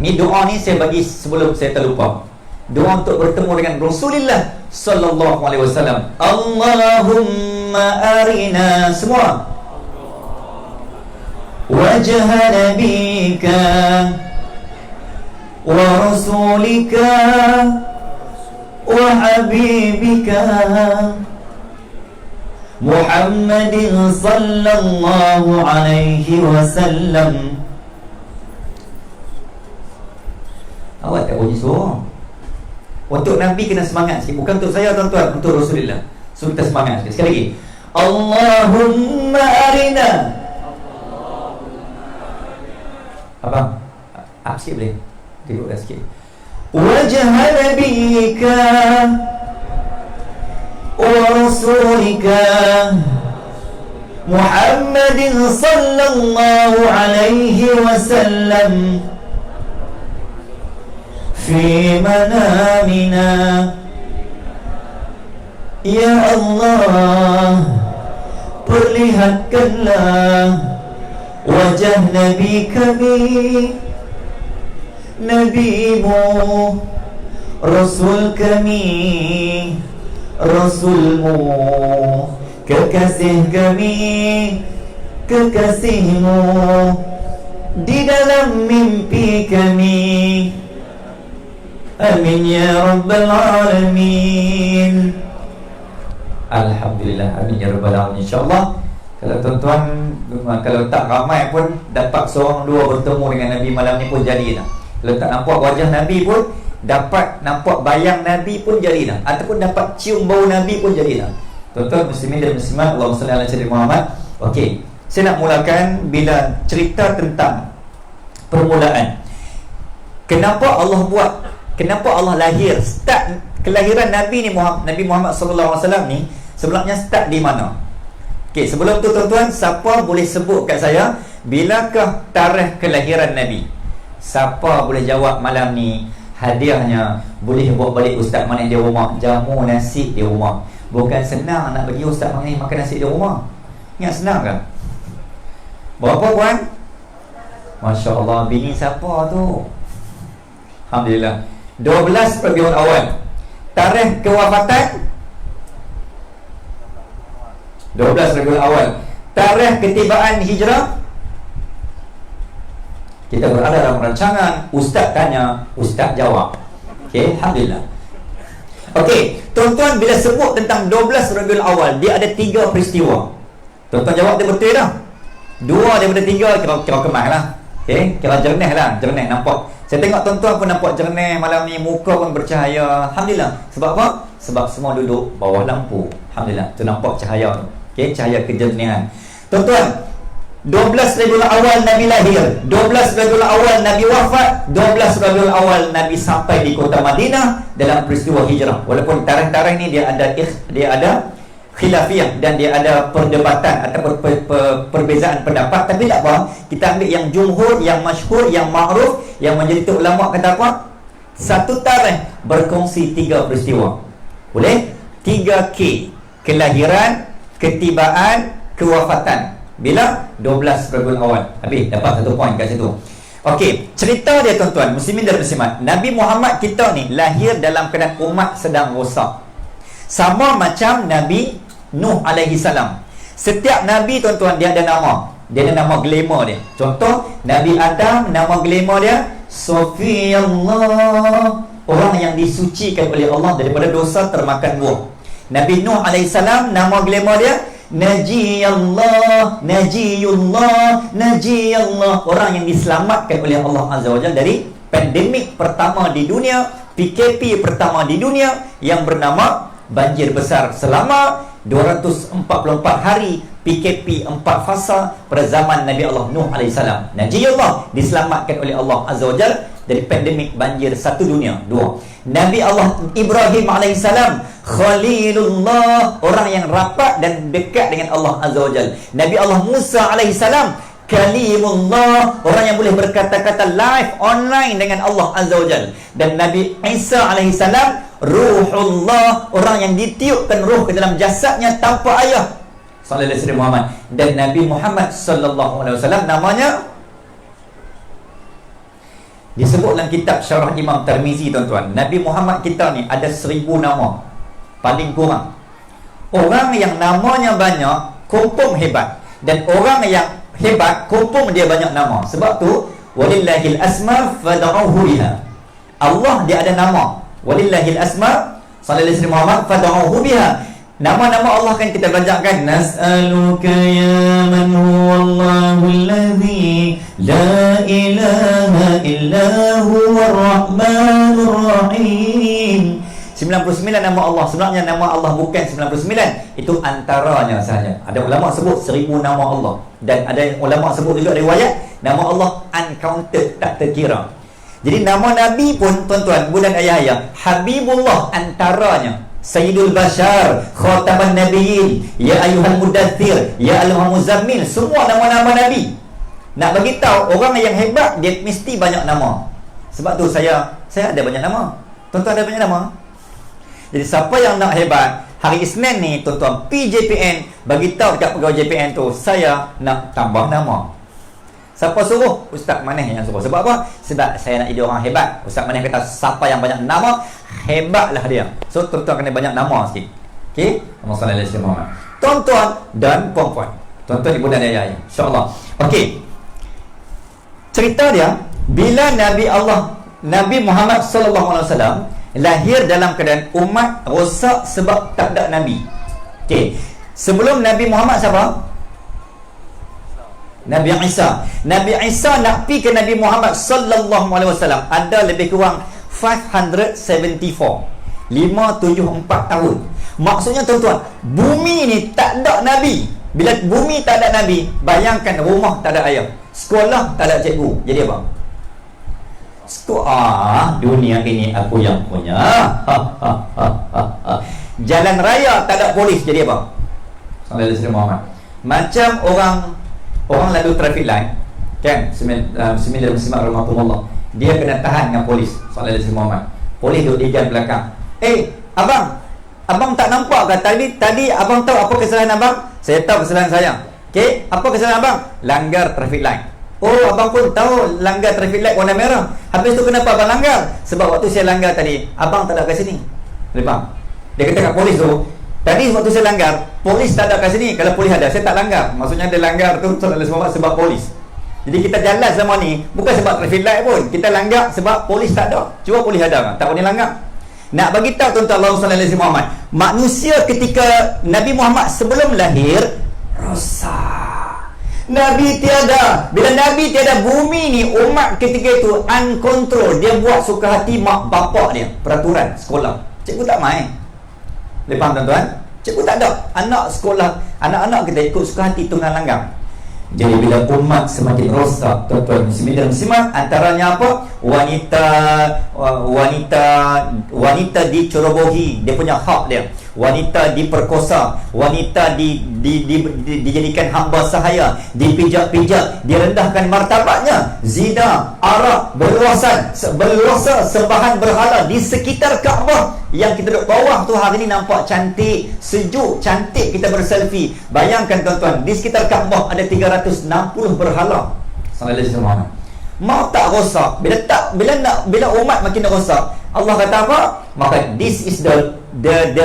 Ni doa ni saya bagi sebelum saya terlupa. Doa untuk bertemu dengan Rasulullah sallallahu alaihi wasallam. Allahumma arina, semua. Wajah nabika wa rasulika wa habibika Muhammadin sallallahu alaihi wasallam. Awak tak bunyi suara. Untuk Nabi kena semangat sikit. Bukan untuk saya tuan-tuan, untuk Rasulullah. So kita semangat sikit. Sekali lagi. Allahumma arina. Abang, up sikit boleh? Tengok dah sikit. Wajah nabika wa rasulika Muhammadin sallallahu alaihi wasallam fi manamina. Ya Allah, perlihatkanlah wajah Nabi kami, Nabimu, Rasul kami, Rasulmu, kekasih kami, kekasihmu, di dalam mimpi kami. Amin ya Rabbal Alamin. Alhamdulillah, amin ya Rabbal Alamin. InsyaAllah kalau tuan-tuan, kalau tak ramai pun dapat seorang dua bertemu dengan Nabi malam ni pun jadilah. Kalau tak nampak wajah Nabi pun dapat nampak bayang Nabi pun jadilah, ataupun dapat cium bau Nabi pun jadilah. Tuan-tuan muslimin dan muslimat, Allahumma salli ala sayyidina Muhammad. Okey, saya nak mulakan bila cerita tentang permulaan. Kenapa Allah lahir? Start kelahiran Nabi ni Nabi Muhammad sallallahu alaihi wasallam ni sebenarnya start di mana? Okey, sebelum tu tuan-tuan, siapa boleh sebut kat saya bilakah tarikh kelahiran Nabi? Siapa boleh jawab malam ni? Hadiahnya boleh bawa balik ustaz mana di rumah, jamu nasi di rumah. Bukan senang nak bagi ustaz mana makan nasi di rumah. Ingat senang ke? Berapa puan? Masya-Allah, bini siapa tu? Alhamdulillah. 12 Rabiul Awal. Tarikh kewafatan 12 Rabiul Awal. Tarikh ketibaan hijrah. Kita berada dalam rancangan ustaz tanya, ustaz jawab. Okey, alhamdulillah. Okey, tuan-tuan bila sebut tentang 12 Rabiul Awal, dia ada 3 peristiwa. Tuan-tuan jawab dia betul dah. 2 daripada 3 kira kemas lah. Okey, kira jernih lah, jernih nampak. Saya tengok tuan-tuan pun nampak jernih malam ni, muka pun bercahaya. Alhamdulillah. Sebab apa? Sebab semua duduk bawah lampu. Alhamdulillah. Tu nampak cahaya tu. Okey, cahaya kejernihan. Tuan-tuan, 12 Rabiul Awal Nabi lahir, 12 Rabiul Awal Nabi wafat, 12 Rabiul Awal Nabi sampai di kota Madinah dalam peristiwa hijrah. Walaupun tarikh-tarikh ni dia ada khilafiyah dan dia ada perdebatan ataupun perbezaan pendapat, tapi tak apa, kita ambil yang jumhur, yang masyhur, yang ma'ruf, yang menjadi ulama kata apa? Satu tarikh berkongsi 3 peristiwa. Boleh? 3K. Kelahiran, ketibaan, kewafatan. Bila? 12 Rabiul Awal. Habis, dapat 1 poin kat situ. Okey, cerita dia tuan-tuan, muslimin dan muslimat. Nabi Muhammad kita ni lahir dalam keadaan umat sedang rosak. Sama macam Nabi Nuh alaihi salam. Setiap Nabi tuan-tuan dia ada nama. Dia ada nama glamour dia. Contoh, Nabi Adam, nama glamour dia Safiyullah, orang yang disucikan oleh Allah daripada dosa termakan buah. Nabi Nuh alaihi salam, nama glamour dia Najiyallah, Najiyullah, Najiyallah, orang yang diselamatkan oleh Allah Azza wa Jalla dari pandemik pertama di dunia, PKP pertama di dunia yang bernama banjir besar selama 244 hari, PKP 4 fasa pada zaman Nabi Allah Nuh AS. Najiyullah, diselamatkan oleh Allah Azza wa Jalla dari pandemik banjir satu dunia. 2, Nabi Allah Ibrahim AS, Khalilullah, orang yang rapat dan dekat dengan Allah Azza wa Jalla. Nabi Allah Musa AS, Kalimullah, orang yang boleh berkata-kata live online dengan Allah Azza wa Jalla. Dan Nabi Isa AS, Ruhullah, orang yang ditiupkan roh ke dalam jasadnya tanpa ayah, sallallahu alaihi Muhammad. Dan Nabi Muhammad sallallahu alaihi wasallam namanya disebut dalam kitab Syarah Imam Tirmizi, tuan-tuan. Nabi Muhammad kita ni ada 1000 nama paling kurang. Orang yang namanya banyak confirm hebat, dan orang yang hebat confirm dia banyak nama. Sebab tu walillahil asma fad'uhu biha. Allah dia ada nama. Walillahil asma, sallallahu alaihi Muhammad, fad'uhu biha. Nama-nama Allah kan kita bacakan, nas'aluka ya man huwallahu alladhi la ilaha illa huwar rahmanur rahim. 99 nama Allah. Sebenarnya nama Allah bukan 99, itu antaranya sahaja. Ada ulama sebut 1000 nama Allah, dan ada ulama sebut juga riwayat nama Allah uncounted, tak terkira. Jadi nama Nabi pun, tuan-tuan, budan ayah-ayah, Habibullah antaranya. Sayyidul Bashar, Khataman Nabiyyin, Ya Ayyuhal Mudaththir, Ya Ayyuhal Muzammil, semua nama-nama Nabi. Nak bagi tahu orang yang hebat, dia mesti banyak nama. Sebab tu saya ada banyak nama. Tuan-tuan ada banyak nama. Jadi siapa yang nak hebat, hari Isnin ni, tuan-tuan, PJPN bagi tahu dekat pegawai JPN tu, saya nak tambah nama. Siapa suruh? Ustaz Maneh yang suruh. Sebab apa? Sebab saya nak jadi orang hebat. Ustaz Maneh kata siapa yang banyak nama, hebatlah dia. So tuan-tuan kena banyak nama sikit. Okey? Allahumma salli ala sayyidina Muhammad. Tuan-tuan dan puan-puan, tuan-tuan ibu dan ayah, insya-Allah. Okey. Cerita dia, bila Nabi Muhammad sallallahu alaihi wasallam lahir dalam keadaan umat rosak sebab tak ada nabi. Okey. Sebelum Nabi Muhammad siapa? Nabi Isa. Nabi Isa nak pi ke Nabi Muhammad sallallahu alaihi wasallam ada lebih kurang 574 tahun. Maksudnya tuan-tuan, bumi ni tak ada nabi. Bila bumi tak ada nabi, bayangkan rumah tak ada ayah, sekolah tak ada cikgu, jadi apa? Sekolah, dunia ini aku yang punya. Jalan raya tak ada polis, jadi apa? Sallallahu alaihi Muhammad. Macam orang lalu traffic light, kan? Bismillahirrahmanirrahim, rahmatullah. Dia kena tahan dengan polis, sallallahu alaihi Muhammad. Polis duduk di jalan belakang. Abang tak nampak ke tadi abang tahu apa kesalahan abang? Saya tahu kesalahan saya. Okey, apa kesalahan abang? Langgar traffic light. Oh, abang pun tahu langgar traffic light warna merah. Habis tu kenapa abang langgar? Sebab waktu saya langgar tadi, abang tak ada kat sini. Lepas dia kata kat polis tu, tadi waktu saya langgar, polis tak ada kat sini. Kalau polis ada, saya tak langgar. Maksudnya dia langgar tu sebab polis. Jadi kita jalan selama ni bukan sebab traffic light pun. Kita langgar sebab polis tak ada. Cuba polis ada, tak boleh langgar. Nak bagi tahu tuan-tuan, Allah sallallahu alaihi Muhammad, manusia ketika Nabi Muhammad sebelum lahir rosak. Nabi tiada. Bila Nabi tiada, bumi ni umat ketika itu uncontrol. Dia buat suka hati mak bapak dia. Peraturan sekolah, cikgu tak main. Lepas tuan-tuan, cikgu tak ada. Anak sekolah, anak-anak kita ikut suka hati tunggang langgang. Jadi bila umat semakin rosak, tuan-tuan muslimin, antaranya apa? Wanita dicerobohi, dia punya hak dia. Wanita diperkosa, wanita dijadikan hamba sahaya, dipijak-pijak, direndahkan martabatnya, zina, arak, berluasa sembahan berhala di sekitar Kaabah. Yang kita duduk bawah tu hari ni nampak cantik, sejuk, cantik, kita berselfie. Bayangkan tuan-tuan, di sekitar Kaabah ada 360 berhala. Sallallahu alaihi wasallam. Mau tak rosak? Bila umat makin rosak, Allah kata apa? Maka this is the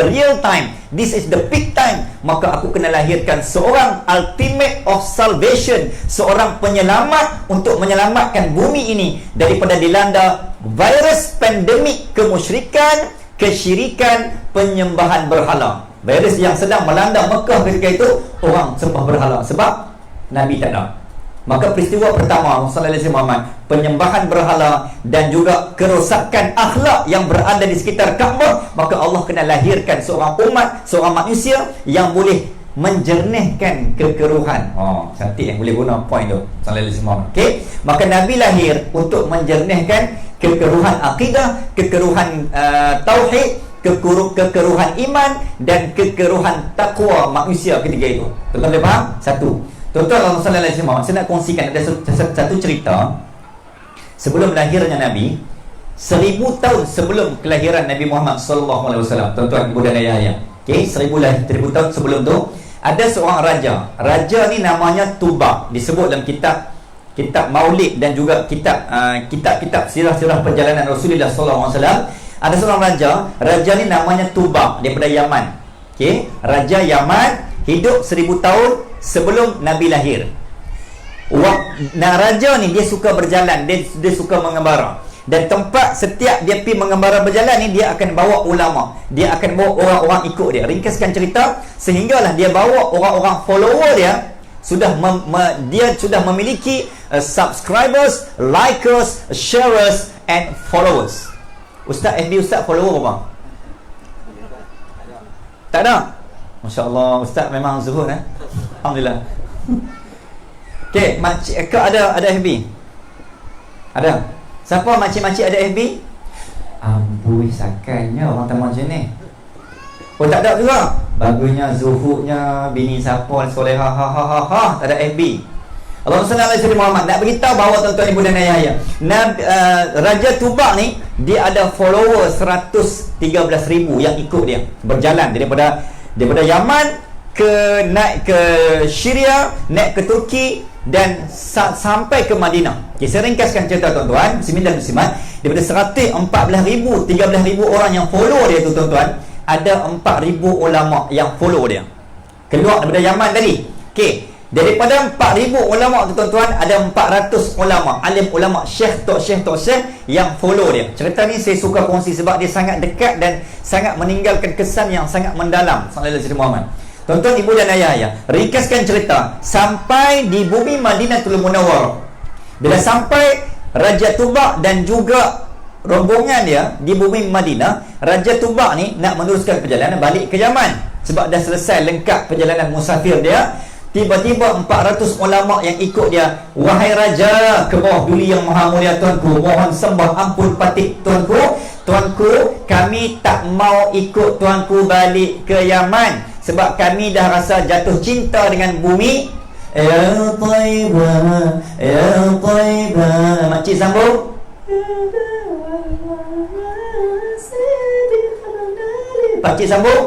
real time. This is the peak time. Maka aku kena lahirkan seorang ultimate of salvation, seorang penyelamat untuk menyelamatkan bumi ini daripada dilanda virus pandemik kemusyrikan, kesyirikan, penyembahan berhala. Virus yang sedang melanda Mekah ketika itu, orang sembah berhala sebab Nabi tak ada. Maka peristiwa pertama sallallahu alaihi wasallam, penyembahan berhala dan juga kerosakan akhlak yang berada di sekitar Kaabah, maka Allah kena lahirkan seorang umat, seorang manusia yang boleh menjernihkan kekeruhan. Cantik boleh guna point tu sallallahu alaihi wasallam. Okey, maka Nabi lahir untuk menjernihkan kekeruhan akidah, kekeruhan tauhid, kekeruhan iman dan kekeruhan takwa manusia ketika itu. Tuan-tuan boleh faham? Satu. Tuan-tuan Allah sallallahu alaihi wasallam, saya nak kongsikan ada satu cerita sebelum lahirnya Nabi, 1000 tahun sebelum kelahiran Nabi Muhammad sallallahu alaihi wasallam. Tuan-tuan, ibu dan ayah. Okey, 1000 tahun sebelum tu ada seorang raja. Raja ni namanya Tubak, disebut dalam kitab Maulid dan juga kitab sirah-sirah perjalanan Rasulullah sallallahu alaihi wasallam. Ada seorang raja ni namanya Tubak daripada Yaman. Okey, raja Yaman hidup 1000 tahun sebelum Nabi lahir. Raja ni dia suka berjalan, dia suka mengembara. Dan tempat setiap dia pergi mengembara berjalan ni, dia akan bawa ulama, dia akan bawa orang-orang ikut dia. Ringkaskan cerita, sehinggalah dia bawa orang-orang follower dia, dia sudah memiliki subscribers, likers, sharers and followers. Ustaz FB Ustaz follower apa? Tak ada? Masya Allah, Ustaz memang zuhud Alhamdulillah. Okey, makcik kau ada FB? Ada? Siapa makcik-makcik ada FB? Amboi sakannya orang tamu macam ni. Oh, tak ada juga. Bagusnya, zuhudnya, bini siapa, solehah, tak ada FB. Allah SWT Muhammad nak beritahu bahawa tuan-tuan ibu dan ayah, Raja Tubak ni dia ada follower 113,000 yang ikut dia berjalan daripada Yaman naik ke Syria, naik ke Turki dan sampai ke Madinah. Okay, saya ringkaskan cerita tuan-tuan, bismillah, daripada 114,000, 13,000 orang yang follow dia tu tuan-tuan, ada 4,000 ulama yang follow dia. Keluar daripada Yaman tadi. Okey, daripada 4,000 ulama tu tuan-tuan, ada 400 ulama, alim ulama, syekh yang follow dia. Cerita ni saya suka kongsi sebab dia sangat dekat dan sangat meninggalkan kesan yang sangat mendalam sallallahu alaihi wasallam. Tuan-tuan, ibu dan ayah, ringkaskan cerita sampai di bumi Madinatul Munawwarah. Bila sampai Raja Tubak dan juga rombongan dia di bumi Madinah, Raja Tubak ni nak meneruskan perjalanan balik ke Yaman sebab dah selesai lengkap perjalanan musafir dia. Tiba-tiba 400 ulama yang ikut dia. Wahai Raja, ke bawah duli yang maha mulia tuanku, mohon sembah ampun patik tuanku, kami tak mau ikut tuanku balik ke Yaman sebab kami dah rasa jatuh cinta dengan bumi. Ya Taibah, ya Taibah. Makcik sambung. Pakcik sambung.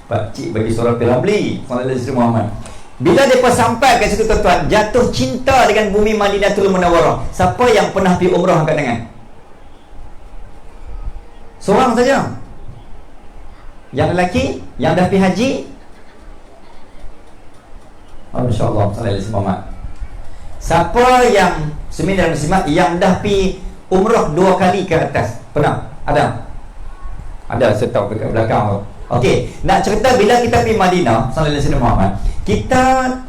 Pakcik bagi suara Piramli sallallahu alaihi wasallam. Bila mereka sampai ke situ tuan-tuan, jatuh cinta dengan bumi Madinatul Munawwarah. Siapa yang pernah pergi umrah angkat tangan? Seorang saja. Yang lelaki yang dah pergi haji? Oh, insya-Allah sallallahu alaihi wasallam. Siapa yang sembilan muslimat yang dah pergi umrah 2 kali ke atas? Pernah? Ada? Ada, saya tahu dekat belakang tu. Okey, nak cerita bila kita pergi Madinah sallallahu alaihi wasallam, kita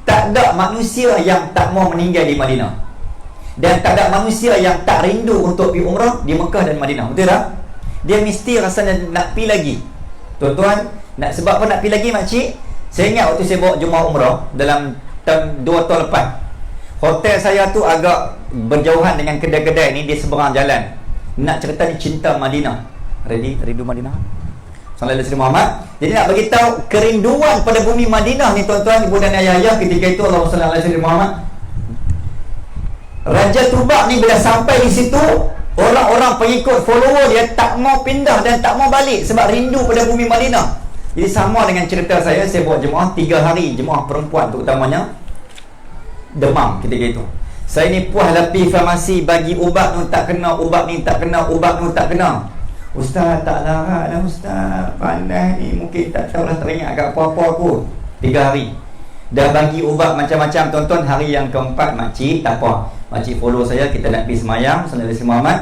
tak ada manusia yang tak mau meninggal di Madinah. Dan tak ada manusia yang tak rindu untuk pergi umrah di Mekah dan Madinah. Betul tak? Dia mesti rasanya nak pergi lagi. Tuan-tuan, sebab apa nak pergi lagi makcik? Saya ingat waktu saya bawa jemaah umrah dalam 2 tahun lepas. Hotel saya tu agak berjauhan dengan kedai-kedai ni di seberang jalan. Nak cerita ni cinta Madinah. Rindu Madinah sallallahu alaihi wasallam. Jadi nak bagi tahu kerinduan pada bumi Madinah ni tuan-tuan, ibu dan ayah, ketika itu Allah sallallahu alaihi wasallam, Raja Tubak ni bila sampai di situ, orang-orang pengikut follower dia tak mau pindah dan tak mau balik sebab rindu pada bumi Madinah. Jadi sama dengan cerita saya bawa jemaah 3 hari, jemaah perempuan terutamanya demam ketika itu. Saya ni puas lah pergi farmasi bagi ubat ni tak kena, ubat ni tak kena, ubat ni tak kena. Ustaz tak larat lah Ustaz, panas ni mungkin tak tahulah teringat kat apa-apa aku. 3 hari dah bagi ubat macam-macam tuan-tuan. Hari yang keempat makcik tak apa, makcik follow saya, kita nak pergi semayang sallallahu alaihi wasallam.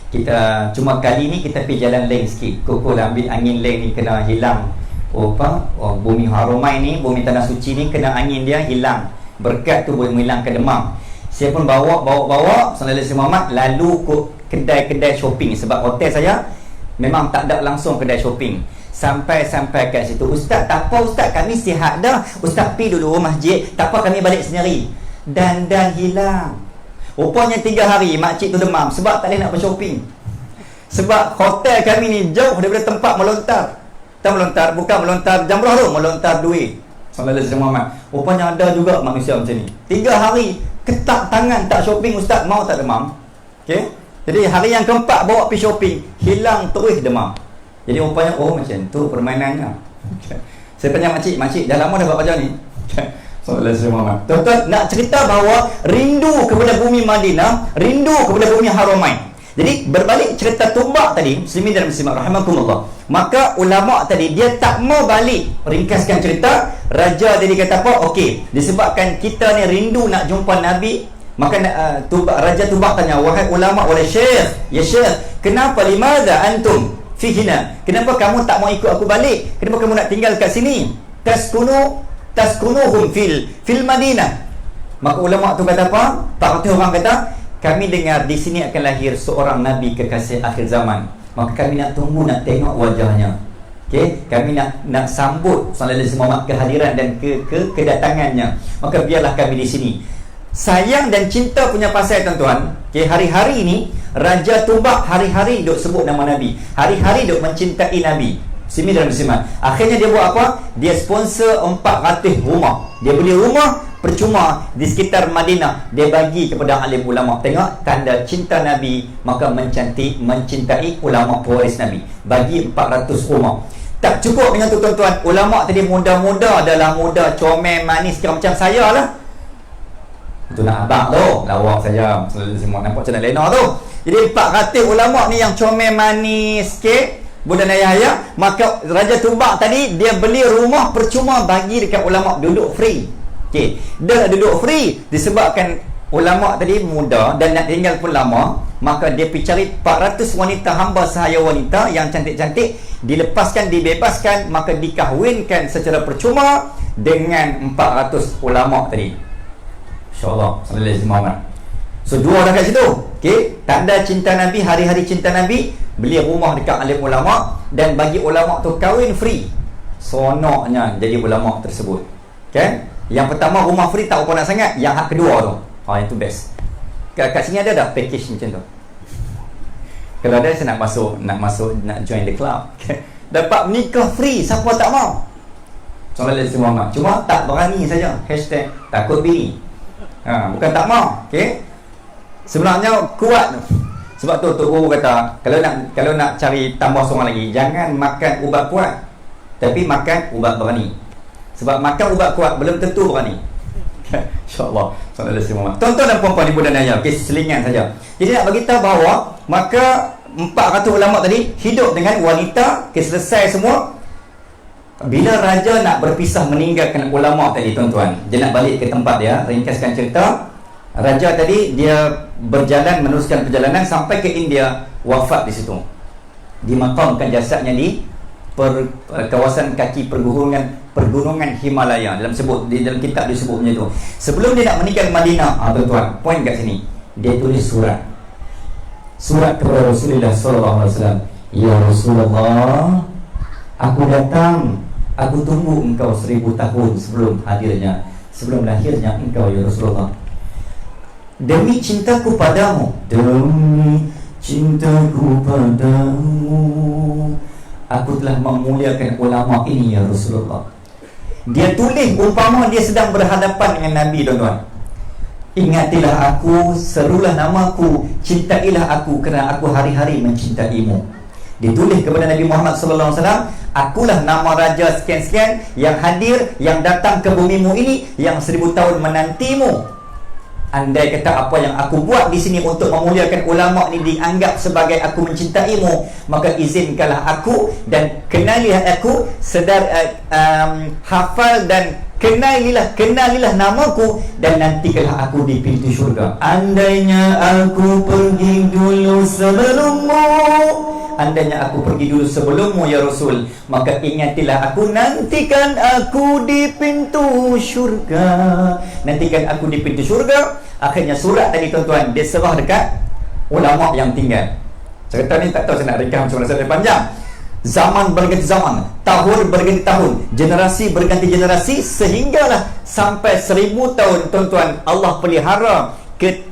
Kita cuma kali ni kita pergi jalan leng sikit. Koko lah ambil angin leng ni kena hilang bumi Haramain ni, bumi tanah suci ni kena angin dia hilang, berkat tu boleh menghilangkan demam. Saya pun bawa sallallahu alaihi Muhammad lalu ke kedai-kedai shopping, sebab hotel saya memang tak ada langsung kedai shopping. Sampai kat situ, ustaz, tak apa ustaz, kami sihat dah, ustaz pergi dulu masjid, tak apa kami balik sendiri. Dan hilang. Rupanya 3 hari makcik tu demam sebab tak boleh nak shopping. Sebab hotel kami ni jauh daripada tempat melontar. Bukan melontar jamrah tu, melontar duit. Sallallahu alaihi Muhammad. Rupanya ada juga manusia macam ni. 3 hari ketak tangan tak shopping, ustaz, mau tak demam. Okey. Jadi hari yang keempat bawa pergi shopping, hilang terus demam. Jadi rupanya macam tu permainannya. Saya tanya makcik, dah lama dah buat macam ni? Sallallahu alaihi Muhammad. Tuan-tuan, nak cerita bahawa rindu kepada bumi Madinah, rindu kepada bumi Haramain. Jadi berbalik cerita Tumbak tadi, muslimin dan muslimat rahimakumullah. Maka ulama tadi dia tak mau balik ringkaskan cerita. Raja tadi kata apa? Okey, disebabkan kita ni rindu nak jumpa Nabi, maka Raja Tumbak tanya, wahai ulama, wahai syekh, ya syekh, kenapa limadha antum fihina? Kenapa kamu tak mau ikut aku balik? Kenapa kamu nak tinggal kat sini? Taskunuhum fil Madinah. Maka ulama tu kata apa? Tak kata orang kata, kami dengar di sini akan lahir seorang nabi kekasih akhir zaman. Maka kami nak tunggu, nak tengok wajahnya. Okey, kami nak sambut sallallahu alaihi wasallam kehadiran dan kedatangannya. Maka biarlah kami di sini. Sayang dan cinta punya pasal, tuan-tuan. Okey, hari-hari ini Raja Tumbak hari-hari duk sebut nama Nabi, hari-hari duk mencintai Nabi. Muslimin dan muslimat. Akhirnya dia buat apa? Dia sponsor 400 rumah. Dia beli rumah percuma di sekitar Madinah, dia bagi kepada alim ulama. Tengok tanda cinta Nabi, maka mencintai ulama pewaris Nabi. Bagi 400 rumah. Tak cukup dengan tu, tuan-tuan. Ulama tadi muda-muda, adalah muda, comel, manis, kira macam saya lah. Itu nak abang tu, lawak saya semua nampak macam nak lena tu. Jadi 400 ulama ni yang comel, manis sikit, budak ayah. Maka Raja Tumbak tadi dia beli rumah percuma bagi dekat ulama, duduk free. Okey, dia duduk free disebabkan ulama tadi muda dan nak tinggal pun lama. Maka dia pergi cari 400 wanita hamba sahaya wanita yang cantik-cantik, dilepaskan, dibebaskan, maka dikahwinkan secara percuma dengan 400 ulama tadi. InsyaAllah sallallahu alaihi wasallam. So 2 dah kat situ. Okey, tanda cinta Nabi, hari-hari cinta Nabi, beli rumah dekat alim ulama dan bagi ulama tu kahwin free. Sonoknya jadi ulama tersebut. Okey, yang pertama rumah free tak apa nak sangat, yang hak kedua tu, yang tu best. Kat sini ada dah package macam tu. Kalau ada saya nak join the club. Dapat menikah free, siapa tak mau? Sallallahu alaihi wasallam. Cuma tak berani saja. #takut bini. Bukan tak mau. Okey. Sebenarnya kuat. Sebab tu Tok Guru kata, kalau nak cari tambah seorang lagi, jangan makan ubat kuat, tapi makan ubat berani. Sebab makan ubat kuat belum tentu berani. InsyaAllah. Tuan-tuan dan puan-puan, ibu dan ayah, okey, selingan saja. Jadi nak bagi tahu bahawa maka 400 ulama tadi hidup dengan wanita, selesai semua. Bila raja nak berpisah meninggalkan ulama tadi, tuan-tuan, dia nak balik ke tempat dia, ringkaskan cerita. Raja tadi dia berjalan, meneruskan perjalanan sampai ke India, wafat di situ. Dimakamkan jasadnya di kawasan kaki pergunungan Himalaya. Dalam kitab disebut macam tu. Sebelum dia nak meninggal Madinah, tuan-tuan, poin kat sini, dia tulis surat kepada Rasulullah sallallahu alaihi wasallam. Ya Rasulullah, aku datang, aku tunggu engkau 1000 tahun sebelum lahirnya engkau ya Rasulullah. Demi cintaku padamu, aku telah memuliakan ulama ini ya Rasulullah. Dia tulis umpama dia sedang berhadapan dengan Nabi, tuan-tuan. Ingatilah aku, serulah namaku, cintailah aku kerana aku hari-hari mencintaimu. Ditulis kepada Nabi Muhammad sallallahu alaihi wasallam, akulah nama raja sekian-sekian yang hadir, yang datang ke bumimu ini, yang 1000 tahun menantimu. Andai kata apa yang aku buat di sini untuk memuliakan ulama ni dianggap sebagai aku mencintaimu, maka izinkanlah aku dan kenalilah aku, hafal dan kenalilah namaku dan nantikanlah aku di pintu syurga. Andainya aku pergi dulu sebelummu, andainya aku pergi dulu sebelummu ya Rasul, maka ingatilah aku, nantikan aku di pintu syurga. Nantikan aku di pintu syurga. Akhirnya surat tadi tuan-tuan dia serah dekat ulama yang tinggal. Cerita ni tak tahu saya nak rekam macam mana, saya panjang. Zaman berganti zaman, tahun berganti tahun, generasi berganti generasi, sehinggalah sampai 1000 tahun tuan-tuan Allah pelihara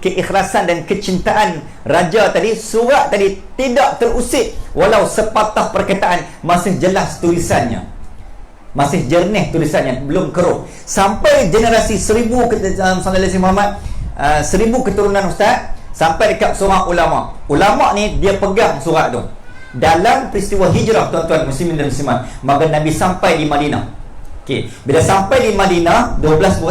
keikhlasan dan kecintaan raja tadi. Surat tadi tidak terusik, walau sepatah perkataan masih jelas tulisannya, masih jernih tulisannya, belum keruh. Sampai generasi 1000 Muhammad, 1000 keturunan ustaz, sampai dekat seorang ulama. Ulama ni dia pegang surat tu dalam peristiwa hijrah tuan-tuan muslimin dan muslimat. Maka Nabi sampai di Madinah. Okey, bila sampai di Madinah 12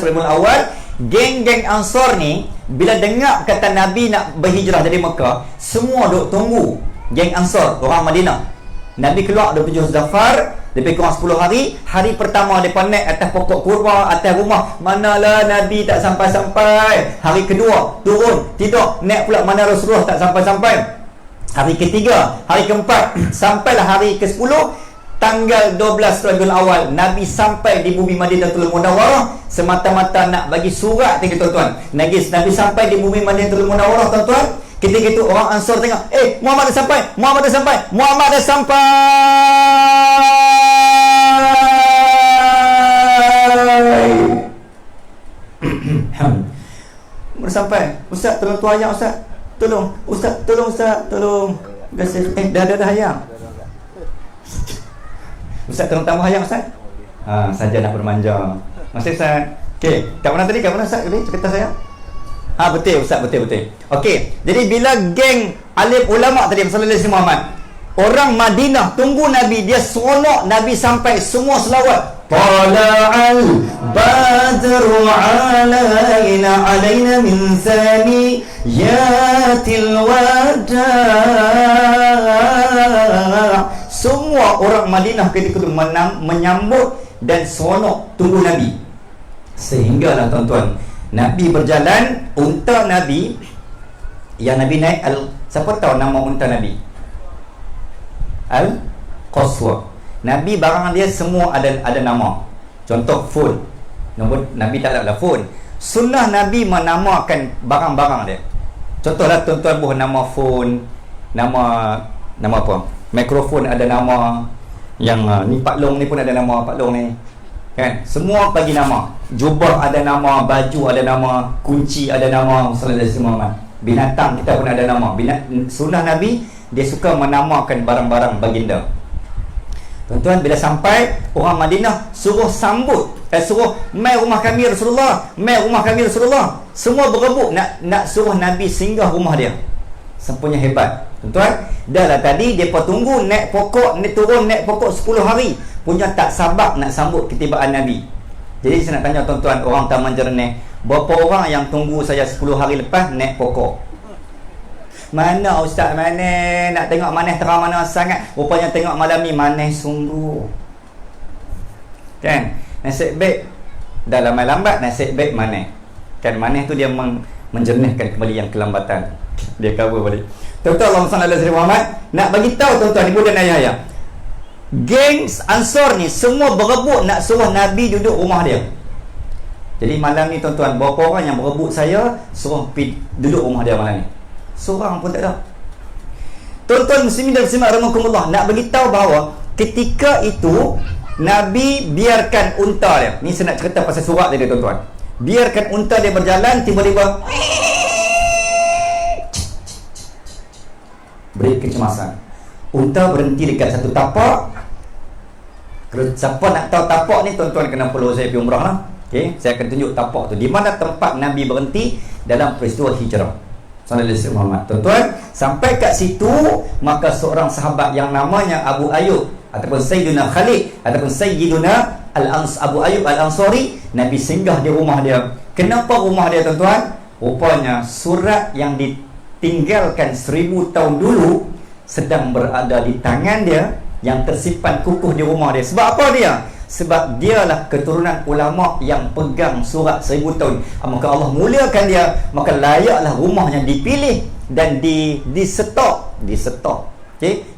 Rabiul Awal, geng-geng Ansar ni bila dengar kata Nabi nak berhijrah dari Mekah, semua duk tunggu. Geng Ansar, orang Madinah. Nabi keluar 27 Zafar, lebih kurang 10 hari. Hari pertama mereka naik atas pokok kurma, atas rumah, manalah Nabi tak sampai-sampai. Hari kedua turun, tidak, naik pula, mana Rasulullah tak sampai-sampai. Hari ketiga, hari keempat, sampailah hari ke-10, tanggal 12 Rabiul Awal, Nabi sampai di bumi Madinatul Munawwarah semata-mata nak bagi surat tadi tuan-tuan. Nabi sampai di bumi Madinatul Munawwarah tuan-tuan. Ketika itu orang Ansar tengok, Muhammad dah sampai, Muhammad dah sampai, Muhammad dah sampai. Sampai, Ustaz tolong tu ayam Ustaz. Tolong Ustaz, tolong Ustaz, tolong. Dah ayam. Ustaz tolong tambah ayam Ustaz. Saja nak bermanja. Masih Ustaz. Okey, kat mana tadi? Kat mana Ustaz tadi? Cerita saya. Betul Ustaz, betul. Okey, jadi bila geng alim ulama tadi sallallahu alaihi Muhammad, orang Madinah tunggu Nabi, dia seronok Nabi sampai, semua selawat. Tala'al badru alaina min thaniyatil wada'. Semua orang Madinah ketika itu menyambut dan seronok tunggu Nabi. Sehinggalah tuan-tuan, Nabi berjalan, unta Nabi yang Nabi naik, siapa tahu nama unta Nabi? Al-Qaswa. Nabi barang dia semua ada nama. Contoh phone, nombor Nabi tak ada phone. Sunnah Nabi menamakan barang-barang dia. Contohlah tuan-tuan buh nama phone, nama apa? Mikrofon ada nama. Yang ni Pak Long ni pun ada nama, Pak Long ni. Kan? Semua bagi nama. Jubah ada nama, baju ada nama, kunci ada nama, sallallahu alaihi wasallam. Binatang kita pun ada nama. Sunnah Nabi dia suka menamakan barang-barang baginda. Tuan-tuan, bila sampai, orang Madinah suruh sambut, suruh mai rumah kami Rasulullah, mai rumah kami Rasulullah. Semua berebut nak suruh Nabi singgah rumah dia. Sempurna hebat. Tuan-tuan, dah lah tadi depa tunggu naik pokok, turun naik pokok 10 hari, punya tak sabar nak sambut ketibaan Nabi. Jadi saya nak tanya tuan-tuan, orang Taman Jerneh, berapa orang yang tunggu saya 10 hari lepas naik pokok? Mana Ustaz, mana nak tengok maneh terang mana sangat. Rupanya tengok malam ni maneh sungguh. Kan? Nasib baik dah lambat nasib baik maneh. Kan maneh tu dia menjernihkan kembali yang kelambatan. Dia cover balik. Tuan-tuan Allah sallallahu alaihi Muhammad nak bagi tahu tuan-tuan ibu dan ayah-ayah. Geng Ansar ni semua berebut nak suruh Nabi duduk rumah dia. Jadi malam ni tuan-tuan, berapa orang yang berebut saya suruh duduk rumah dia malam ni? Seorang pun tak ada. Tuan-tuan muslimin dan muslimat rahimakumullah, nak bagi tahu bahawa ketika itu Nabi biarkan unta dia. Ni saya nak cerita pasal surat dia tuan-tuan. Biarkan unta dia berjalan, tiba-tiba beri kecemasan. Unta berhenti dekat satu tapak. Kalau siapa nak tahu tapak ni, tuan-tuan kena follow saya pergi umrah lah. Okay? Saya akan tunjuk tapak tu, di mana tempat Nabi berhenti dalam peristiwa hijrah sallallahu alaihi Muhammad. Tuan-tuan, sampai kat situ, maka seorang sahabat yang namanya Abu Ayyub ataupun Sayyiduna Khalid ataupun Sayyiduna Abu Ayyub Al-Ansari, Nabi singgah di rumah dia. Kenapa rumah dia tuan-tuan? Rupanya surat yang ditinggalkan 1000 tahun dulu sedang berada di tangan dia, yang tersimpan kukuh di rumah dia. Sebab apa dia? Sebab dialah keturunan ulama yang pegang surat 1000 tahun. Maka Allah muliakan dia, maka layaklah rumahnya dipilih dan disetok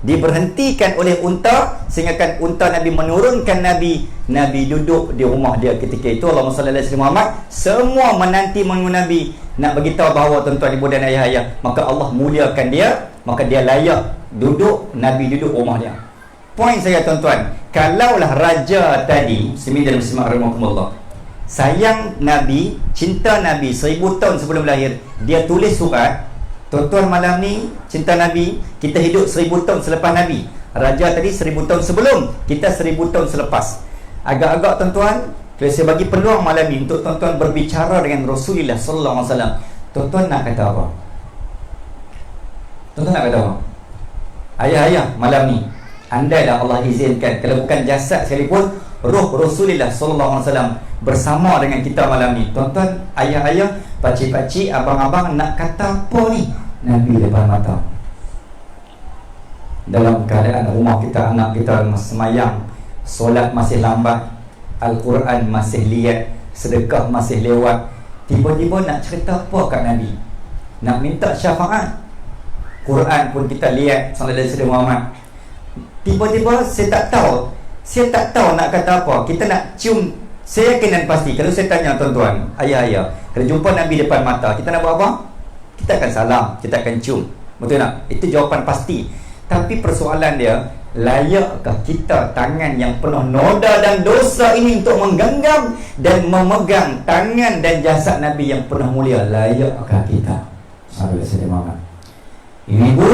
Diberhentikan oleh unta sehingga kan unta Nabi menurunkan Nabi duduk di rumah dia ketika itu. Allahumma salli ala sayyidina Muhammad. Semua menanti menunggu Nabi nak beritahu bahawa tuan-tuan ibu dan ayah-ayah, maka Allah muliakan dia, maka dia layak duduk, Nabi duduk rumah dia. Poin saya tuan-tuan, kalaulah raja tadi, sembilan muslimat rahimakumullah, sayang Nabi, cinta Nabi 1000 tahun sebelum lahir, dia tulis surat, tuan-tuan malam ni cinta Nabi, kita hidup 1000 tahun selepas Nabi. Raja tadi 1000 tahun sebelum, kita 1000 tahun selepas. Agak-agak tuan-tuan, kalau saya bagi peluang malam ni untuk tuan-tuan berbicara dengan Rasulullah sallallahu alaihi wasallam, tuan-tuan nak kata apa? Tuan-tuan nak kata apa? Ayah-ayah malam ni, andailah Allah izinkan, kalau bukan jasad sekalipun, roh Rasulullah sallallahu alaihi wasallam bersama dengan kita malam ni. Tuan-tuan, ayah-ayah, pakcik-pakcik, abang-abang nak kata apa ni? Nabi depan mata. Dalam keadaan rumah kita, anak kita semayang, solat masih lambat, Al-Quran masih liat, sedekah masih lewat, tiba-tiba nak cerita apa kat Nabi? Nak minta syafaat. Quran pun kita lihat sallallahu alaihi wasallam. Tiba-tiba saya tak tahu nak kata apa. Kita nak cium. Saya yakin dan pasti, kalau saya tanya tuan-tuan, ayah-ayah, kalau jumpa Nabi depan mata, kita nak buat apa? Kita akan salam, kita akan cium. Betul tak? Itu jawapan pasti. Tapi persoalan dia, layakkah kita tangan yang penuh noda dan dosa ini untuk menggenggam dan memegang tangan dan jasad Nabi yang penuh mulia? Layakkah kita? Sallallahu alaihi wasallam. Ibu,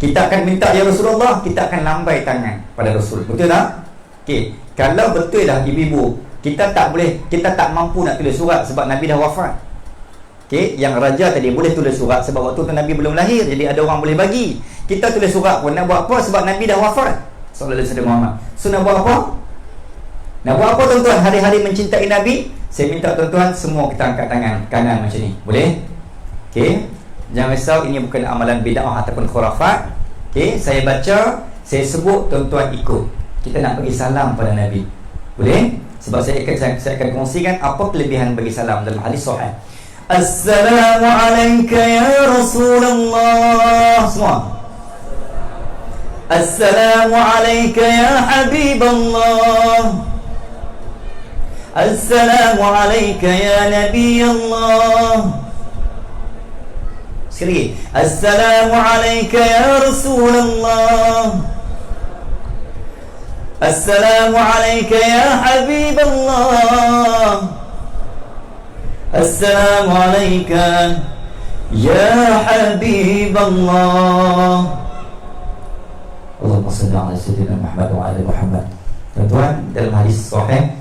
kita akan minta, ya Rasulullah, kita akan lambai tangan pada Rasul. Betul tak? Okey, kalau betul dah ibu-ibu, kita tak mampu nak tulis surat sebab Nabi dah wafat. Okey, yang raja tadi boleh tulis surat sebab waktu tu Nabi belum lahir, jadi ada orang boleh bagi. Kita tulis surat pun nak buat apa sebab Nabi dah wafat sallallahu alaihi wasallam. So nak buat apa? Nak buat apa tuan-tuan? Hari-hari mencintai Nabi, saya minta tuan-tuan semua kita angkat tangan kanan macam ni. Boleh? Okey. Jangan risau, ini bukan amalan bid'ah ataupun khurafat. Okey, saya baca, saya sebut, tuan-tuan ikut. Kita nak bagi salam pada Nabi. Boleh? Sebab saya akan kongsikan apa kelebihan bagi salam dalam hadis sahih. Assalamualaikum ya Rasulullah. Semua. Assalamualaikum ya Habiballah. Assalamualaikum ya Nabi Allah. Sekali lagi. Assalamualaikum ya Rasulullah. Assalamualaikum ya Habiballah. Assalamualaikum ya Habiballah. Allahumma salli ala sayyidina Muhammad wa ala Muhammad. Tuan-tuan, dalam hadis sahih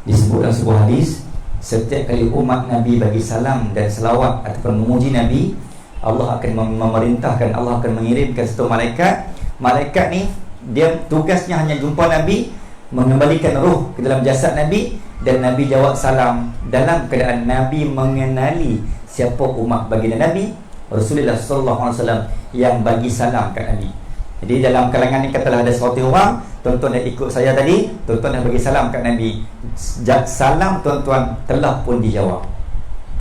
disebut dalam sebuah hadis, setiap kali umat Nabi bagi salam dan selawat ataupun memuji Nabi, Allah akan memerintahkan, Allah akan mengirimkan satu malaikat. Malaikat ni dia tugasnya hanya jumpa Nabi, mengembalikan roh ke dalam jasad Nabi, dan Nabi jawab salam dalam keadaan Nabi mengenali siapa umat baginda Nabi Rasulullah sallallahu alaihi wasallam yang bagi salam kat Nabi. Jadi dalam kalangan ni katalah ada 100 orang, tuan-tuan dah ikut saya tadi, tuan-tuan dah bagi salam kat Nabi. Salam tuan-tuan telah pun dijawab.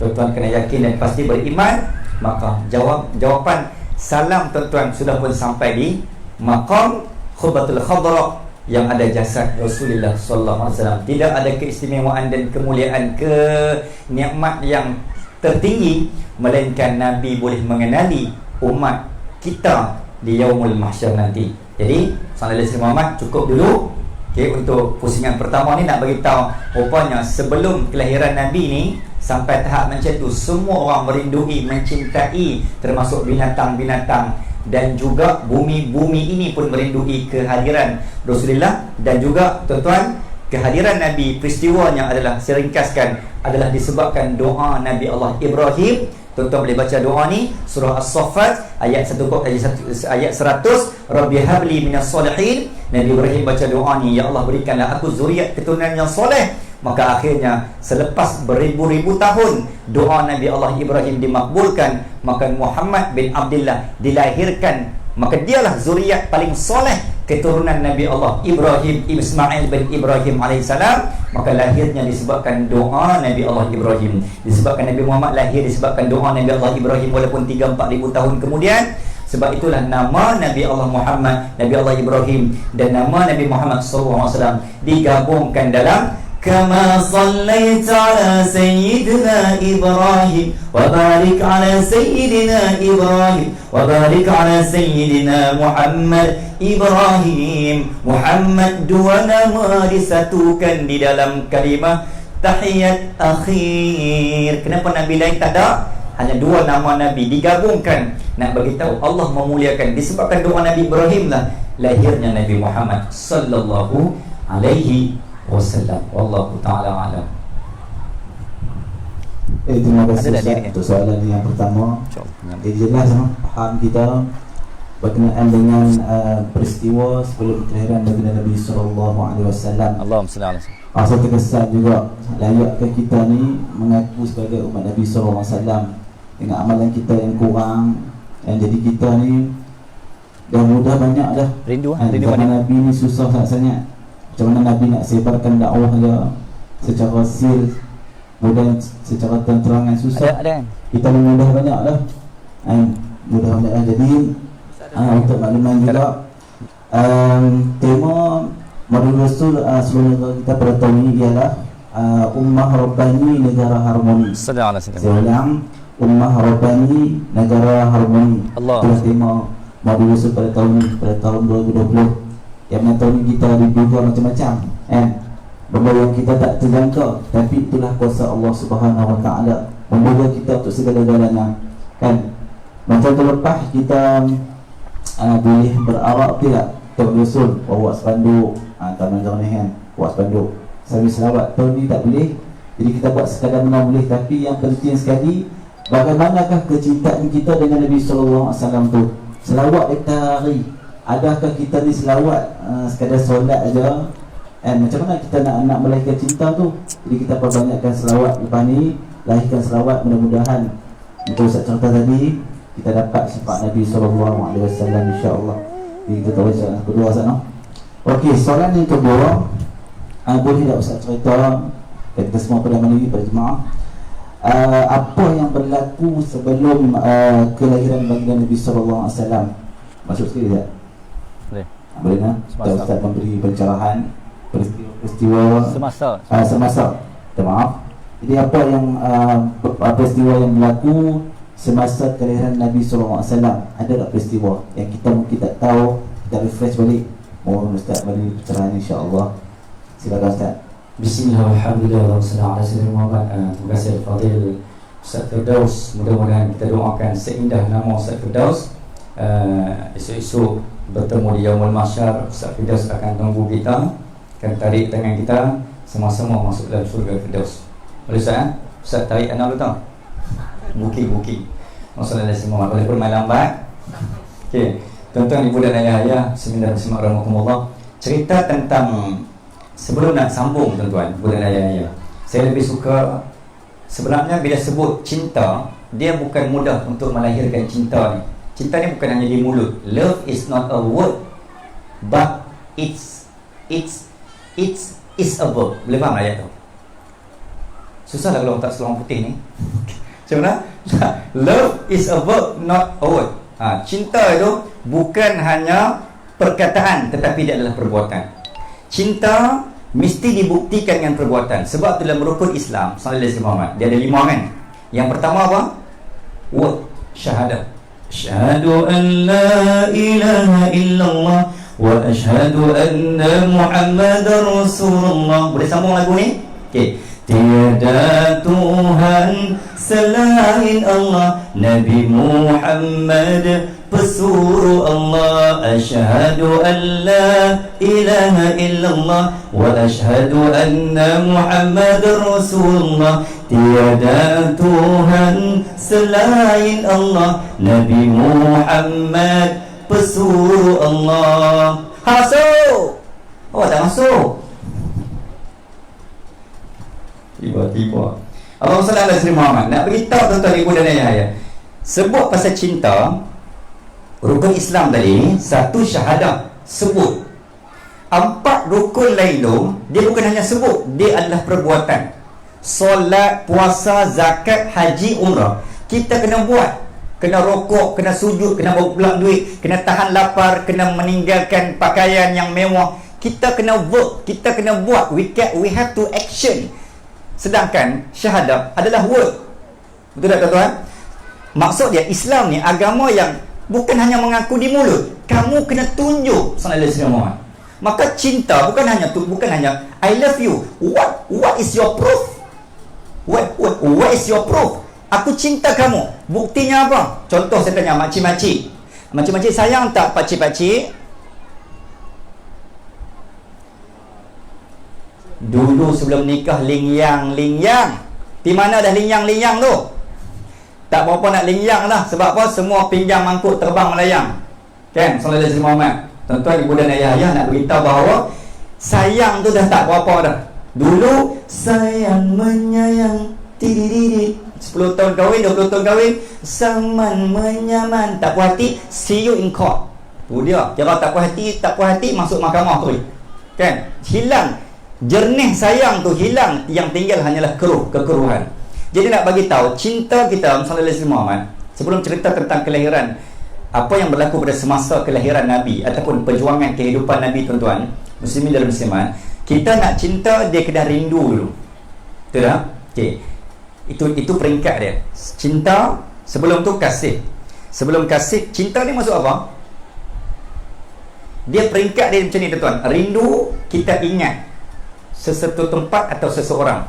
Tuan-tuan kena yakin dan pasti beriman, maka jawapan salam tuan-tuan sudah pun sampai di maqam Khutbatul Khadra yang ada jasad Rasulullah sallallahu alaihi wasallam. Tidak ada keistimewaan dan kemuliaan, kenikmat yang tertinggi melainkan Nabi boleh mengenali umat kita di yaumul mahsyar nanti. Jadi sallallahu alaihi wasallam cukup dulu. Okey, untuk pusingan pertama ni nak bagi tahu, rupanya sebelum kelahiran Nabi ni sampai tahap macam tu, semua orang merindui, mencintai, termasuk binatang-binatang, dan juga bumi-bumi ini pun merindui kehadiran Rasulullah. Dan juga tuan-tuan, kehadiran Nabi, peristiwanya adalah, saya ringkaskan, adalah disebabkan doa Nabi Allah Ibrahim. Tuan-tuan boleh baca doa ni, surah As-Saffat ayat 100, Rabbi habli minas solihin. Nabi Ibrahim baca doa ni, ya Allah berikanlah aku zuriat keturunan yang soleh. Maka akhirnya selepas beribu-ribu tahun doa Nabi Allah Ibrahim dimakbulkan, maka Muhammad bin Abdullah dilahirkan. Maka dialah zuriat paling soleh keturunan Nabi Allah Ibrahim, Ismail bin Ibrahim alaihissalam. Maka lahirnya disebabkan doa Nabi Allah Ibrahim. Disebabkan Nabi Muhammad lahir disebabkan doa Nabi Allah Ibrahim, walaupun 3-4 ribu tahun kemudian. Sebab itulah nama Nabi Allah Muhammad, Nabi Allah Ibrahim dan nama Nabi Muhammad SAW digabungkan dalam Kama sallaita ala sayyidina Ibrahim wa barik ala sayyidina Ibrahim wa barik ala sayyidina Muhammad Ibrahim. Muhammad dua nama disatukan di dalam kalimah tahiyat akhir. Kenapa Nabi lain tak ada? Hanya dua nama Nabi digabungkan nak bagi tahu Allah memuliakan. Disebabkan doa Nabi Ibrahim lah lahirnya Nabi Muhammad sallallahu alaihi wasallam. Wallahu taala alam. Terima kasih Ada Ustaz untuk soalan yang pertama. InsyaAllah. Jelas faham kita berkenaan dengan peristiwa sebelum kelahiran Nabi sallallahu alaihi wasallam. Allahumma salli ala sayyidina. Saya terkesan juga layakkah kita ni mengaku sebagai umat Nabi sallallahu alaihi wasallam dengan amalan kita yang kurang, yang jadi kita ni dah mudah banyak dah. Rindu Zaman mana? Nabi ni susah sangat. Macam mana Nabi nak sebarkan dakwah dia secara sil, mudah, secara terang-terangan susah. Ada kan? Kita mudah banyak dah. Mudah banyak dah. Jadi untuk makluman juga tema Maulid Rasul sebelum kita pada tahun ini ialah Ummah Rabbani Negara Harmoni. Sallallahu alaihi wasallam. Saya ulang, Ummah Rabbani Negara Harmoni. Allah. Itulah tema Maulid Rasul pada tahun ini, pada tahun 2020. Yang mana tahun ini kita diduga macam-macam, benda yang kita tak terjangka, tapi itulah kuasa Allah Subhanahu Wa Taala membawa kita untuk segala-galanya, kan? Macam terlepas kita boleh berarak tidak Tahun Rasul, bawa spanduk, taman ni kan, buat spanduk sambil selawat. Tahun ni tak boleh, jadi kita buat sekadar memang boleh. Tapi yang penting sekali, bagaimanakah kecintaan kita dengan Nabi Sallallahu Alaihi Wasallam tu? Selawat kita hari, adakah kita ni selawat sekadar solat aja? Macam mana kita nak melahirkan cinta tu? Jadi kita perbanyakkan selawat. Lepas ni lahirkan selawat, mudah-mudahan untuk Ustaz cerita tadi kita dapat sifat Nabi SAW, insya-Allah. Jadi kita tahu soalan kedua sana. Okey, soalan yang kedua, boleh tak Ustaz cerita, kita semua pada malam ini pada jemaah, apa yang berlaku sebelum kelahiran baginda Nabi SAW? Masuk sekali tak? Boleh tak? Ustaz memberi pencerahan peristiwa semasa. Maaf. Jadi apa yang peristiwa yang berlaku semasa kelahiran Nabi SAW? Ada tak peristiwa yang kita mungkin tak tahu? Kita refresh balik. Mohon Ustaz beri pencerahan, insya-Allah. Silakan Ustaz. Bismillah, alhamdulillah, wassalamu ala sayyidina Muhammad. Terima kasih Fadil Ustaz Firdaus. Mudah-mudahan kita doakan seindah nama Ustaz Firdaus. Esok-esok bertemu di Yaumul Mahsyar, Ustaz Firdaus akan tunggu kita, akan tarik tangan kita, sama-sama masuk dalam surga Firdaus. Boleh Ustaz? Ustaz tarik anak dulu tau. Buki. Wassalamualaikum. Walaupun main lambat. Okey, tuan-tuan, ibu dan ayah, bismillahirrahmanirrahim. Cerita tentang, sebelum nak sambung tuan-tuan, ibu dan ayah, saya lebih suka sebenarnya bila sebut cinta, dia bukan mudah untuk melahirkan cinta ni. Cinta ni bukan hanya di mulut. Love is not a word, but it's a verb. Boleh faham ayat tu? Susah lah kalau tak seluang putih ni. Macam mana? Love is a verb, not a word. Cinta itu bukan hanya perkataan, tetapi dia adalah perbuatan. Cinta mesti dibuktikan dengan perbuatan. Sebab tu dalam rukun Islam sallallahu alaihi wasallam dia ada 5 kan. Yang pertama apa? Word, syahadat. Asyhadu an la ilaha illallah wa asyhadu anna Muhammadar Rasulullah. Boleh sambung lagu ni? Okey. Tiada Tuhan selain Allah, Nabi Muhammad pesuruh Allah. Asyhadu an la ilaha illallah wa asyhadu anna Muhammadar Rasulullah. Tiada Tuhan selain Allah, Nabi Muhammad pesuruh Allah. Masuk. Oh, tak masuk. Tiba-tiba Allah sallallahu alaihi wasallam nak beritahu tuan-tuan, ibu dan ayah, sebut pasal cinta, rukun Islam tadi, satu syahadah, sebut. 4 rukun lain tu, dia bukan hanya sebut, dia adalah perbuatan. Solat, puasa, zakat, haji, umrah, kita kena buat. kena rokok, kena sujud, kena bawa pulang duit, kena tahan lapar, kena meninggalkan pakaian yang mewah. Kita kena work, kita kena buat. We have to action. Sedangkan syahadah adalah work. Betul tak tuan-tuan? Maksud dia, Islam ni agama yang bukan hanya mengaku di mulut, kamu kena tunjuk sallallahu alaihi wasallam. Maka cinta bukan hanya I love you. What is your proof? What is your proof? Aku cinta kamu. Buktinya apa? Contoh saya tanya makcik-makcik. Makcik-makcik sayang tak pakcik-pakcik? Dulu sebelum nikah lingyang. Di mana dah lingyang tu? Tak berapa nak lingyang dah. Sebab apa? Semua pinjam mangkuk terbang melayang. Kan? Sallallahu alaihi wasallam. Tuan-tuan, ibu dan ayah nak beritahu bahawa sayang tu dah tak berapa dah. Dulu sayang menyayang 10 tahun kahwin, 20 tahun kahwin, saman menyaman, tak puas hati, see you in court. Tu dia, kira tak puas hati masuk mahkamah tu. Kan? Hilang jernih sayang tu, hilang, yang tinggal hanyalah kekeruhan. Jadi nak bagi tahu cinta kita sallallahu alaihi wasallam. Sebelum cerita tentang kelahiran, apa yang berlaku pada semasa kelahiran Nabi ataupun perjuangan kehidupan Nabi, tuan-tuan, muslimin dan muslimat, kita nak cinta, dia kena rindu dulu. Betul tak? Okey. Itu peringkat dia. Cinta, sebelum tu kasih. Sebelum kasih, cinta ni masuk apa? Dia peringkat dia macam ni, tuan-tuan. Rindu, kita ingat sesuatu tempat atau seseorang.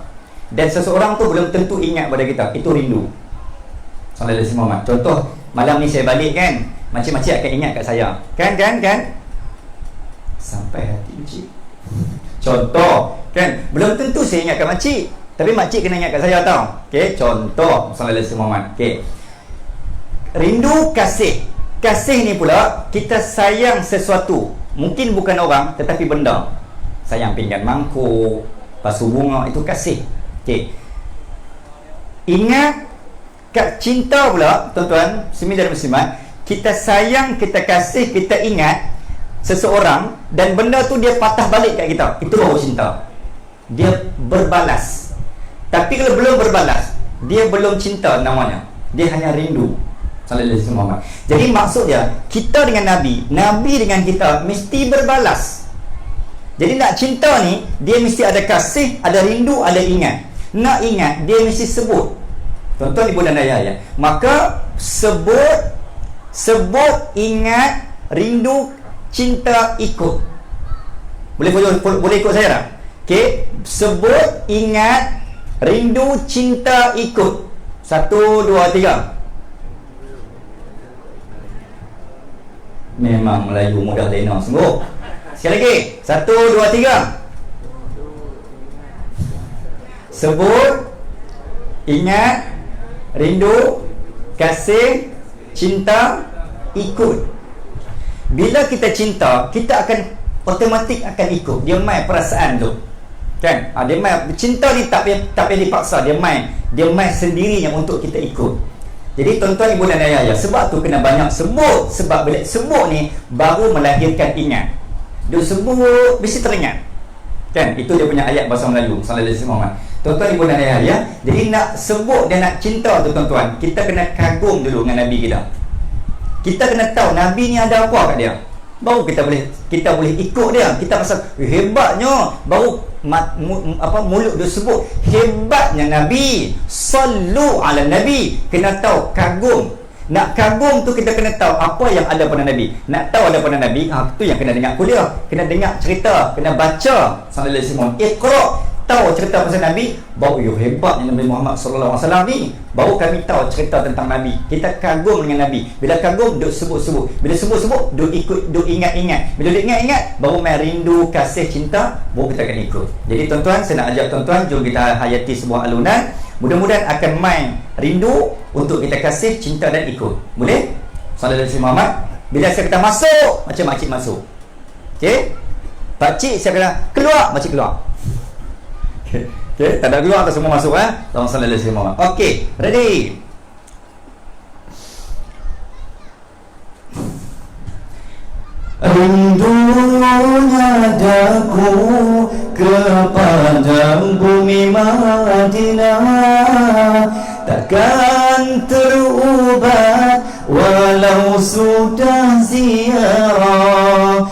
Dan seseorang tu belum tentu ingat pada kita. Itu rindu. Sallallahu alaihi wasallam. Contoh, malam ni saya balik kan, makcik-makcik akan ingat kat saya. Kan? Sampai hati makcik. Contoh, kan? Belum tentu saya ingat kat makcik, tapi makcik kena ingat kat saya tau. Okey, contoh sallallahu alaihi wasallam. Okey. Rindu, kasih. Kasih ni pula kita sayang sesuatu. Mungkin bukan orang, tetapi benda. Sayang pinggan mangkuk, pasu bunga, itu kasih. Okey. Ingat kat cinta pula, tuan-tuan, muslimin dan muslimat, kita sayang, kita kasih, kita ingat seseorang dan benda tu dia patah balik kat kita. Itu baru cinta. Dia berbalas. Tapi kalau belum berbalas, dia belum cinta namanya. Dia hanya rindu. Sallallahu alaihi wasallam. Jadi maksud dia, kita dengan Nabi dengan kita mesti berbalas. Jadi nak cinta ni, dia mesti ada kasih, ada rindu, ada ingat. Nak ingat, dia mesti sebut. Tuan-tuan, ibu dan ayah ya. Maka sebut, ingat, rindu, cinta, ikut. Boleh ikut saya tak? Okey, sebut, ingat, rindu, cinta, ikut. 1, 2, 3. Memang Melayu mudah lena sungguh. Sekali lagi. 1, 2, 3. Sebut, ingat, rindu, kasih, cinta, ikut. Bila kita cinta, kita akan otomatik akan ikut. Dia main perasaan tu. Kan? Dia main cinta ni tak payah dipaksa, dia main sendirinya untuk kita ikut. Jadi tuan-tuan, ibu dan ayah, sebab tu kena banyak sebut. Sebab bila sebut ni baru melahirkan ingat. Dia sebut mesti teringat. Kan? Itu dia punya ayat bahasa Melayu sallallahu alaihi wasallam. Tuan-tuan, ibu dan ayah, jadi nak sebut dan nak cinta tu, tuan-tuan, kita kena kagum dulu dengan Nabi kita. Kita kena tahu Nabi ni ada apa kat dia. Baru kita boleh ikut dia. Kita rasa hebatnya, baru mulut dia sebut hebatnya Nabi. Sallu ala Nabi. Kena tahu, kagum. Nak kagum tu kita kena tahu apa yang ada pada Nabi. Nak tahu ada pada Nabi, tu yang kena dengar kuliah, kena dengar cerita, kena baca sallallahu alaihi wasallam. Iqra, tahu cerita pasal Nabi, baru hebatnya Nabi Muhammad sallallahu alaihi wasallam ni. Baru kami tahu cerita tentang Nabi. Kita kagum dengan Nabi. Bila kagum, duk sebut-sebut. Bila sebut-sebut, duk ikut, duk ingat-ingat. Bila duk ingat-ingat, baru main rindu, kasih, cinta, baru kita akan ikut. Jadi tuan-tuan, saya nak ajak tuan-tuan, jom kita hayati sebuah alunan. Mudah-mudahan akan main rindu untuk kita kasih, cinta dan ikut. Boleh? Sallallahu alaihi wasallam. Bila saya kata masuk, macam makcik masuk. Okey? Pakcik saya kata keluar, makcik keluar. Okey, tak ada keluar, tak semua masuk Sallallahu alaihi wasallam. Okey, ready? Rindunya daku kepada bumi Madinah, takkan terubah walau sudah ziarah.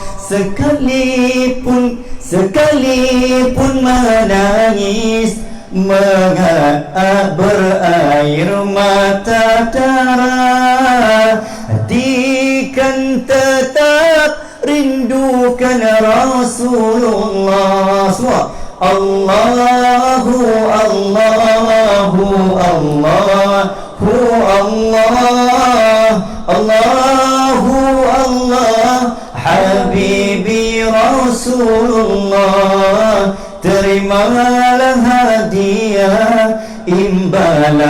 Sekalipun menangis, mengapa berair mata darah, hati kan tetap rindukan Rasulullah. Semua Allahu Allahu Allahu Allah, Allahu Allah, Habibi Rasulullah. Terimalah hadiah imbalan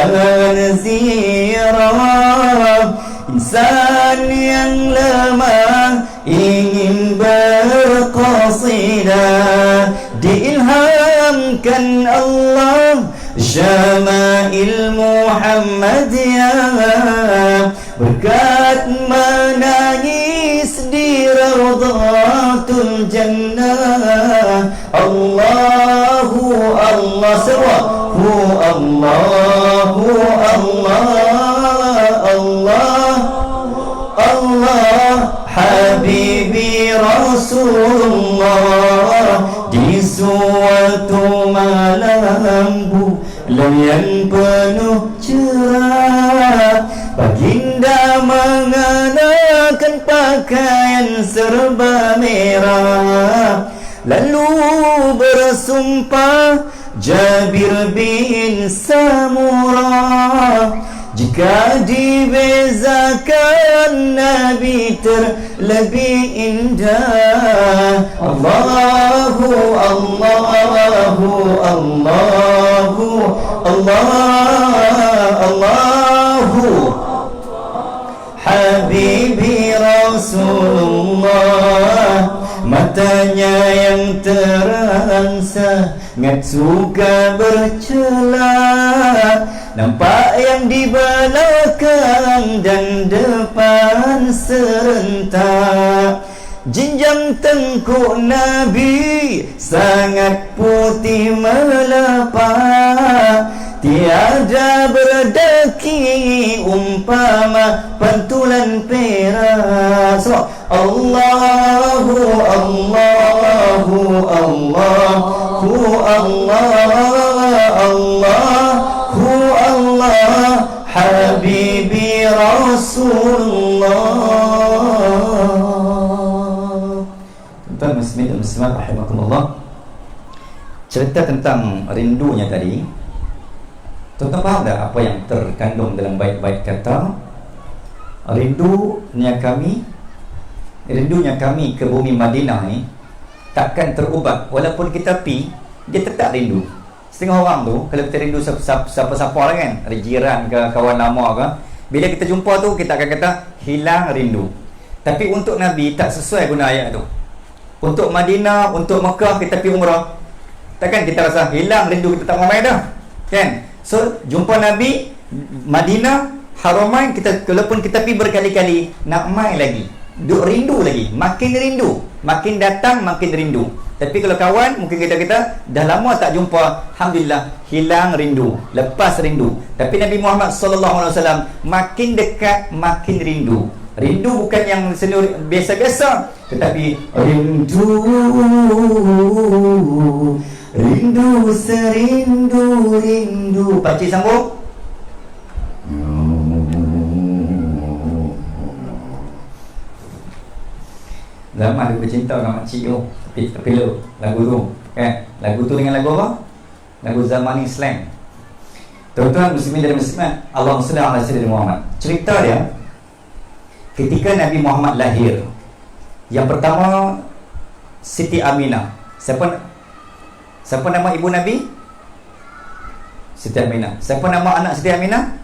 ziarah. Insan yang lemah ingin berqasidah, diilhamkan Allah Syama'il Muhammadiyah. Berkat menangis di Rawdatul Jannah. Allahu Allah, semua Allahu Allah, Allah Allah, Habibi Rasulullah. Di suatu malam bulan yang penuh cerah, baginda mengenakan pakaian serba merah. Lalu bersumpah Jabir bin Samurah, jika dibezakan Nabi terlebih indah. Allahu Allahu Allahu Allah, Allahu Habibi Rasulullah. Matanya yang terang sangat suka bercela, nampak yang di belakang dan depan serentak. Jinjang tengkuk Nabi sangat putih melapak, tiada berdaki umpama pantulan perak. So, Allahu Allahu Allahu Allah, Allahu Allah, Habibi Rasulullah. Tuan muslimin dan muslimat rahimakumullah, cerita tentang rindunya tadi, tuan-tuan faham tak apa yang terkandung dalam bait-bait kata rindunya kami ke bumi Madinah ni takkan terubat. Walaupun kita pi, dia tetap rindu. Setengah orang tu kalau kita rindu siapa-siapa lah kan, ada jiran ke, kawan lama ke, bila kita jumpa tu kita akan kata hilang rindu. Tapi untuk Nabi tak sesuai guna ayat tu. Untuk Madinah, untuk Mekah kita pergi umrah, takkan kita rasa hilang rindu, kita tak ramai dah kan. So jumpa Nabi Madinah, Haramain, kita walaupun kita pergi berkali-kali, nak main lagi, duk rindu lagi, makin rindu, makin datang makin rindu. Tapi kalau kawan, mungkin kita dah lama tak jumpa, alhamdulillah hilang rindu, lepas rindu. Tapi Nabi Muhammad SAW makin dekat makin rindu. Rindu bukan yang biasa-biasa, tetapi rindu serindu. Pakcik sambung. Lama dia bercinta dengan makcik tu, tapi lagu tu kan, lagu tu dengan lagu apa? Lagu Zamani Slang. Tuan-tuan muslimin dan muslimat, Allahumma shalli ala sayyidina Muhammad. Cerita dia ketika Nabi Muhammad lahir, yang pertama Siti Aminah. Siapa nama ibu Nabi? Siti Aminah. Siapa nama anak Siti Aminah?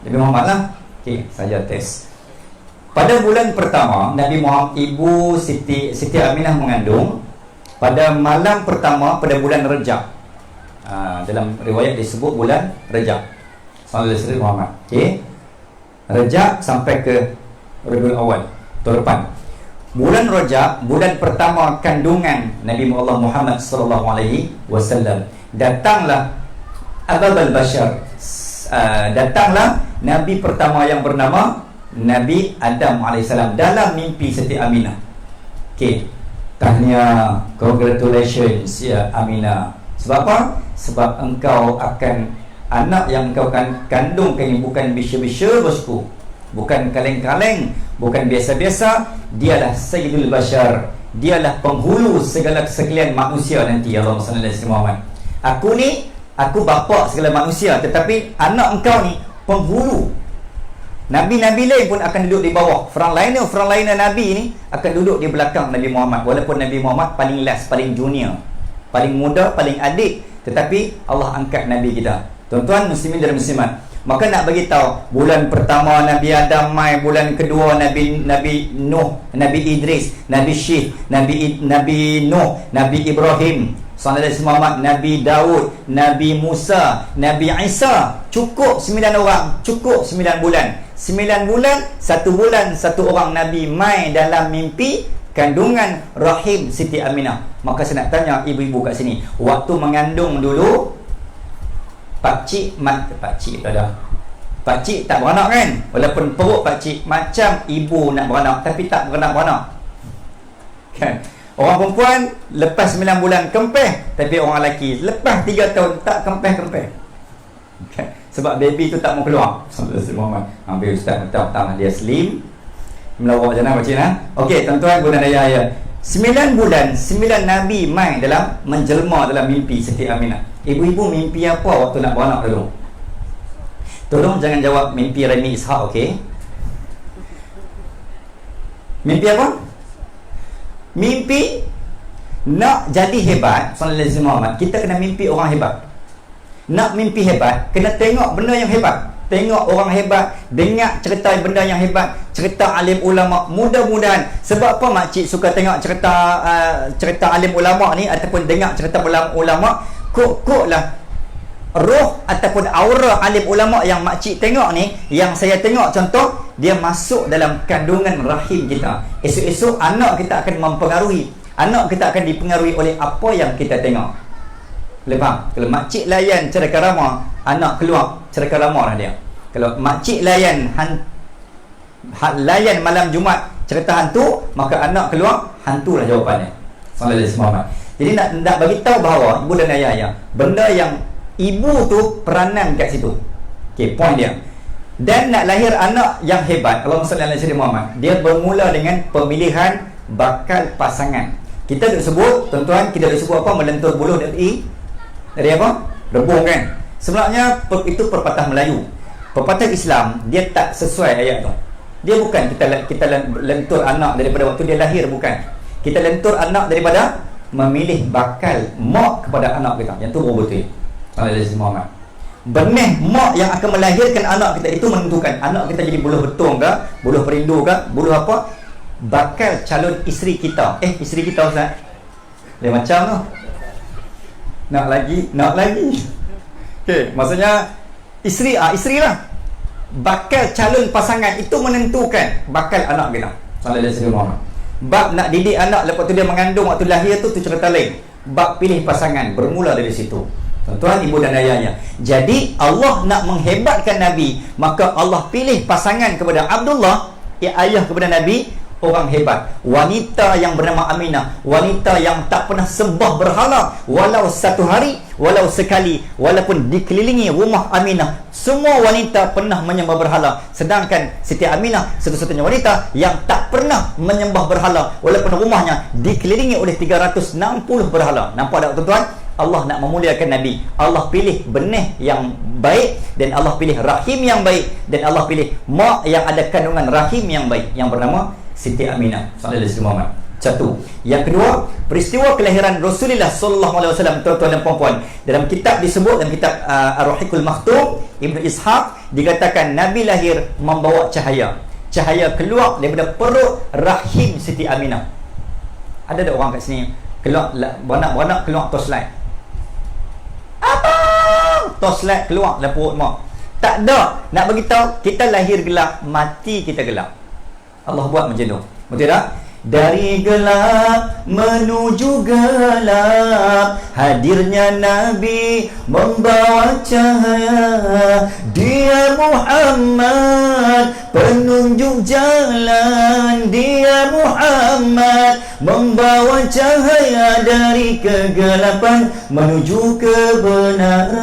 Nabi Muhammad lah. Okey, saja tes. Pada bulan pertama Nabi Muhammad, ibu Siti Aminah mengandung pada malam pertama pada bulan Rejab. Dalam riwayat disebut bulan Rejab. Sallallahu alaihi Muhammad. Okey. Rejab sampai ke Rabiul Awal tahun depan. Bulan Rejab, bulan pertama kandungan Nabi Muhammad sallallahu alaihi wasallam. Datanglah Abul Bashar, datanglah Nabi pertama yang bernama Nabi Adam AS dalam mimpi Siti Aminah. Okey, tahniah, congratulations ya Aminah. Sebab apa? Sebab engkau akan, anak yang engkau kandungkan ini bukan bisya-bisya bosku, bukan kaleng-kaleng, bukan biasa-biasa. Dialah Sayyidul Bashar, dialah penghulu segala sekalian manusia nanti. Allahumma salli ala sayyidina Muhammad. Aku ni, aku bapa segala manusia, tetapi anak engkau ni penghulu. Nabi-Nabi lain pun akan duduk di bawah. Frontliner Nabi ni akan duduk di belakang Nabi Muhammad. Walaupun Nabi Muhammad paling last, paling junior, paling muda, paling adik, tetapi Allah angkat Nabi kita. Tuan-tuan muslimin dan muslimat, maka nak bagi tahu, bulan pertama Nabi Adam mai, bulan kedua Nabi Nuh, Nabi Idris, Nabi Syekh, Nabi Nuh, Nabi Ibrahim, Muhammad, Nabi Daud, Nabi Musa, Nabi Isa. Cukup 9 orang, cukup 9 bulan. 9 bulan, 1 bulan, 1 orang Nabi mai dalam mimpi kandungan rahim Siti Aminah. Maka saya nak tanya ibu-ibu kat sini, waktu mengandung dulu, pakcik tak beranak kan? Walaupun perut pakcik macam ibu nak beranak, tapi tak beranak kan? Orang perempuan lepas 9 bulan kempeh, tapi orang lelaki lepas 3 tahun tak kempeh-kempeh kan? Sebab baby tu tak mau keluar. Muhammad ambil ustaz mentang-mentang dia slim, melawak macam mana pakcik nah? Okey, tuan-tuan bunda dan ayah, 9 bulan 9 Nabi mai dalam menjelma dalam mimpi Siti Aminah. Ibu-ibu mimpi apa waktu nak beranak dulu? Tolong jangan jawab mimpi Remy Ishak, okey? Mimpi apa? Mimpi nak jadi hebat. Sallallahu alaihi wasallam, kita kena mimpi orang hebat. Nak mimpi hebat, kena tengok benda yang hebat, tengok orang hebat, dengar cerita benda yang hebat, cerita alim ulama. Mudah-mudahan, sebab apa makcik suka tengok cerita alim ulama ni, ataupun dengar cerita ulama, kok-koklah roh ataupun aura alim ulama yang makcik tengok ni, yang saya tengok contoh, dia masuk dalam kandungan rahim kita. Esok-esok anak kita akan mempengaruhi, anak kita akan dipengaruhi oleh apa yang kita tengok. Lepas, kalau makcik layan cerita ramah, anak keluar cerita ramah lah dia. Kalau makcik layan malam Jumaat cerita hantu, maka anak keluar hantu lah jawapannya. Sallallahu alaihi wasallam. Jadi nak bagi tahu bahawa ibu dan ayah, benda yang ibu tu peranan kat situ. Okey, point dia. Dan nak lahir anak yang hebat, Allahumma salli ala sayyidina Muhammad, dia bermula dengan pemilihan bakal pasangan. Kita duk sebut, tuan-tuan, kita duk sebut apa? Melentur buluh dari apa? Rebung kan? Sebenarnya itu perpatah Melayu. Pepatah Islam dia tak sesuai ayat tu. Dia bukan kita lentur anak daripada waktu dia lahir, bukan. Kita lentur anak daripada memilih bakal mak kepada anak kita. Yang tu baru betul. Sallallahu alaihi wasallam. Benih mak yang akan melahirkan anak kita itu menentukan anak kita jadi buluh betung ke, buluh perindu ke, buluh apa, bakal calon isteri kita. Isteri kita Ustaz, dia macam tu. Nak lagi. Okey, maksudnya isteri lah. Bakal calon pasangan itu menentukan bakal anak kita. Sallallahu alaihi wasallam. Bab nak didik anak lepas tu dia mengandung, waktu lahir tu cerita lain. Bab pilih pasangan bermula dari situ. Tuan-tuan, ibu dan ayahnya. Jadi Allah nak menghebatkan Nabi, maka Allah pilih pasangan kepada Abdullah, ayah kepada Nabi, orang hebat, wanita yang bernama Aminah, wanita yang tak pernah sembah berhala walau satu hari, walau sekali, walaupun dikelilingi rumah Aminah semua wanita pernah menyembah berhala, sedangkan Siti Aminah satu-satunya wanita yang tak pernah menyembah berhala walaupun rumahnya dikelilingi oleh 360 berhala. Nampak tak tuan-tuan? Allah nak memuliakan Nabi, Allah pilih benih yang baik, dan Allah pilih rahim yang baik, dan Allah pilih mak yang ada kandungan rahim yang baik, yang bernama Siti Aminah. Sallallahu alaihi wasallam. Satu. Yang kedua, peristiwa kelahiran Rasulullah sallallahu alaihi wasallam, tuan-tuan dan puan-puan, dalam kitab disebut, dalam kitab Ar-Rahiqul Maktum, Ibnu Ishaq dikatakan Nabi lahir membawa cahaya. Cahaya keluar daripada perut rahim Siti Aminah. Ada tak orang kat sini keluar beranak keluar torchlight? Abang, torchlight keluar dalam perut mak. Tak ada. Nak bagi tahu, kita lahir gelap, mati kita gelap. Allah buat macam tu. Betul tak? dari gelap menuju gelap. Hadirnya Nabi membawa cahaya. Dia Muhammad penunjuk jalan. Dia Muhammad membawa cahaya dari kegelapan menuju kebenaran.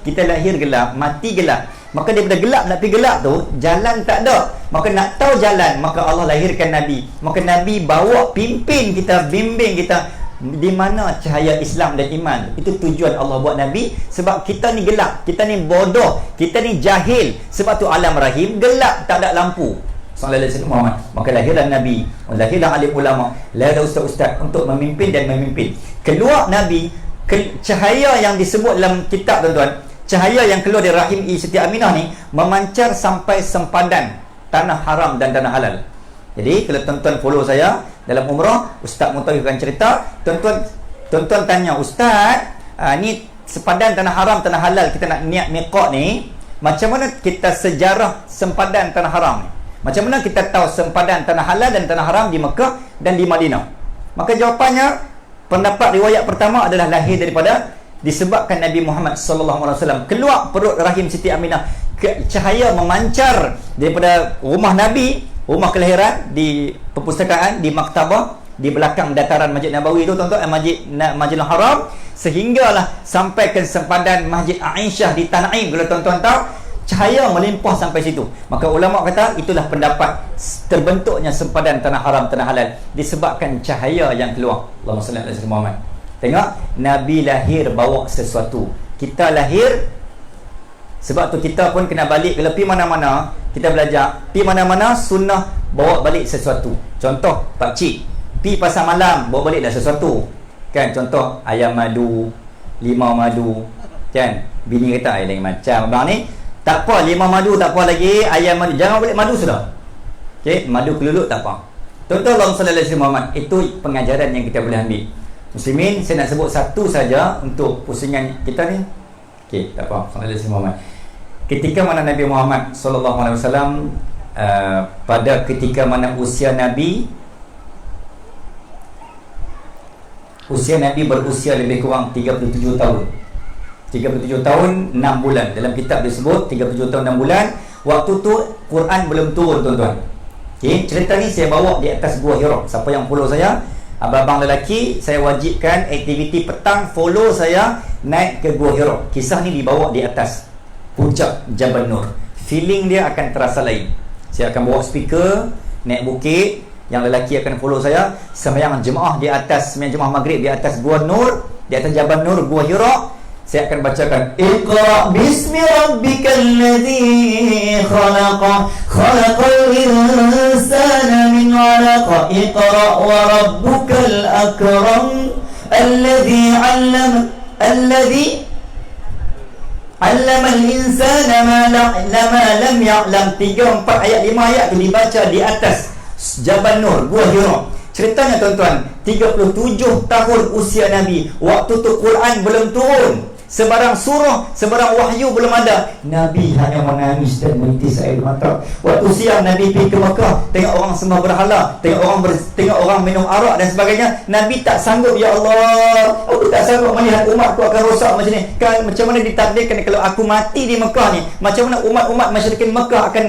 Kita lahir gelap, mati gelap. Maka daripada gelap nak pergi gelap tu, jalan tak ada. Maka nak tahu jalan, maka Allah lahirkan Nabi. Maka Nabi bawa, pimpin kita, bimbing kita di mana cahaya Islam dan iman. Itu tujuan Allah buat Nabi. Sebab kita ni gelap, kita ni bodoh, kita ni jahil. Sebab tu alam rahim gelap, tak ada lampu. Sallallahu alaihi wasallam. Maka lahirlah Nabi, lahirlah alim ulama, lahirlah ustaz-ustaz untuk memimpin dan memimpin. Keluar Nabi, cahaya yang disebut dalam kitab tuan-tuan, cahaya yang keluar dari rahim Siti Aminah ni memancar sampai sempadan tanah haram dan tanah halal. Jadi kalau tuan-tuan follow saya dalam umrah, Ustaz Muntawif akan cerita, tuan-tuan tanya, Ustaz, ni sempadan tanah haram, tanah halal, kita nak niat miqat ni, macam mana kita sejarah sempadan tanah haram ni? Macam mana kita tahu sempadan tanah halal dan tanah haram di Mekah dan di Madinah? Maka jawapannya, pendapat riwayat pertama adalah lahir daripada disebabkan Nabi Muhammad sallallahu alaihi wasallam keluar perut rahim Siti Aminah, cahaya memancar daripada rumah Nabi, rumah kelahiran, di perpustakaan, di maktabah, di belakang dataran Masjid Nabawi itu tuan-tuan, Masjidil Haram, sehinggalah sampai ke sempadan Masjid Aisyah di Tanaim. Kalau tuan-tuan tahu, cahaya melimpah sampai situ. Maka ulama kata itulah pendapat terbentuknya sempadan tanah haram, tanah halal, disebabkan cahaya yang keluar. Allahumma salli ala sayyidina Muhammad. Tengok, Nabi lahir bawa sesuatu. Kita lahir, sebab tu kita pun kena balik. Kalau pergi mana-mana, kita belajar, pergi mana-mana sunnah bawa balik sesuatu. Contoh, pakcik pergi pasar malam, bawa baliklah sesuatu. Kan, contoh, ayam madu, limau madu. Kan, bini kata, ayam lagi macam abang ni, tak apa, limau madu tak apa lagi, ayam madu, jangan balik madu sudah. Okay, madu keluluk tak apa. Tuan-tuan, Allahumma salli ala sayyidina Muhammad. Itu pengajaran yang kita boleh ambil. Muslimin, saya nak sebut satu saja untuk pusingan kita ni. Okey, tak apa. Sallallahu alaihi wasallam. Ketika mana Nabi Muhammad sallallahu alaihi wasallam, pada ketika mana usia Nabi berusia lebih kurang 37 tahun. 37 tahun 6 bulan. Dalam kitab disebut 37 tahun 6 bulan. Waktu tu Quran belum turun, tuan-tuan. Okey, cerita ni saya bawa di atas Gua Hira. Siapa yang follow saya, abang-abang lelaki, saya wajibkan aktiviti petang follow saya naik ke Gua Hira. Kisah ni dibawa di atas puncak Jabal Nur. Feeling dia akan terasa lain. Saya akan bawa speaker, naik bukit. Yang lelaki akan follow saya, sembahyang jemaah di atas, sembahyang jemaah maghrib di atas Gua Nur, di atas Jabal Nur, Gua Hira. Saya akan bacakan, Iqra bismi rabbikal ladzi khalaqa, khalaqal insana min 'alaqa, Iqra wa rabbukal akram, alladzi 'allama al-insana ma lam ya'lam. 3, 4 ayat, 5 ayat tu dibaca di atas Jabal Nur, Gua Hira. Ceritanya tuan-tuan, 37 tahun usia Nabi. Waktu tu Quran belum turun, sebarang surah, sebarang wahyu belum ada. Nabi hanya menangis dan menitis air mata. Waktu siang Nabi pergi ke Mekah, tengok orang sembah berhala, tengok orang minum arak dan sebagainya. Nabi tak sanggup, ya Allah, aku tak sanggup melihat umatku akan rosak macam ni. Kan macam mana ditakdirkan kalau aku mati di Mekah ni, macam mana umat-umat masyarakat Mekah akan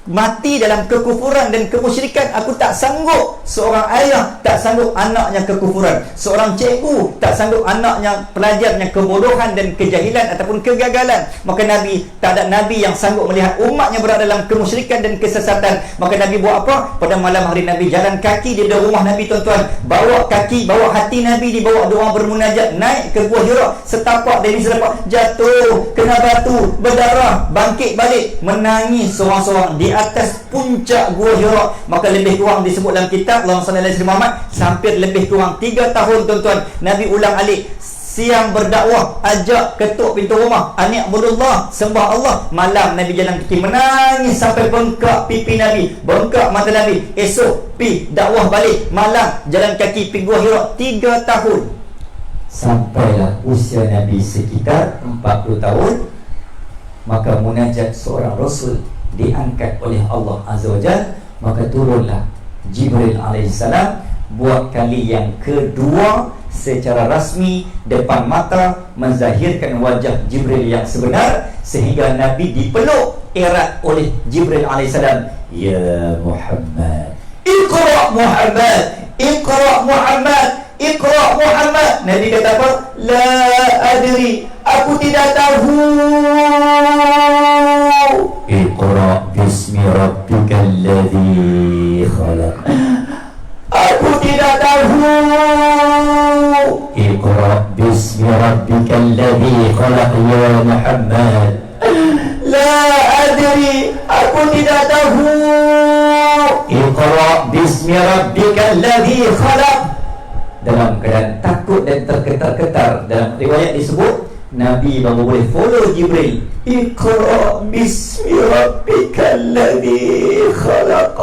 mati dalam kekufuran dan kemusyrikan. Aku tak sanggup. Seorang ayah tak sanggup anaknya kekufuran. Seorang cikgu tak sanggup anaknya pelajarnya kebodohan dan kejahilan ataupun kegagalan. Maka Nabi, tak ada Nabi yang sanggup melihat umatnya berada dalam kemusyrikan dan kesesatan. Maka Nabi buat apa? Pada malam hari Nabi jalan kaki di rumah Nabi, tuan-tuan. Bawa kaki, bawa hati Nabi, dibawa doa bermunajat, naik ke Gua Hira. Setapak demi setapak, jatuh, kena batu, berdarah, bangkit balik, menangis seorang-seorang di atas puncak Gua Hira. Maka lebih kurang disebut dalam kitab Allahumma salli ala sayyidina Muhammad, hampir lebih kurang 3 tahun, tuan-tuan. Nabi ulang alik, siang berdakwah, ajak ketuk pintu rumah, ani'budullah, sembah Allah. Malam Nabi jalan kaki, menangis sampai bengkak pipi Nabi, bengkak mata Nabi. Esok pi dakwah balik, malam jalan kaki pi Gua Hira. 3 tahun. Sampailah usia Nabi sekitar 40 tahun. Maka munajat seorang Rasul diangkat oleh Allah Azza wa Jalla maka turunlah Jibril alaihissalam buat kali yang kedua secara rasmi depan mata menzahirkan wajah Jibril yang sebenar, sehingga Nabi dipeluk erat oleh Jibril alaihissalam. Ya Muhammad, Iqra Muhammad, Iqra Muhammad, Iqra Muhammad. Nabi kata apa? La adri, aku tidak tahu. Iqra bismi rabbikal ladzi khalaq. Aku tidak tahu. Iqra bismi rabbikal ladzi khalaq ya Muhammad. La adri, aku tidak tahu. Iqra bismi rabbikal ladzi khalaq. Dalam keadaan takut dan terketar-ketar, dalam riwayat disebut Nabi baru boleh follow Jibril. Iqra bismi rabbikal ladzi khalaq.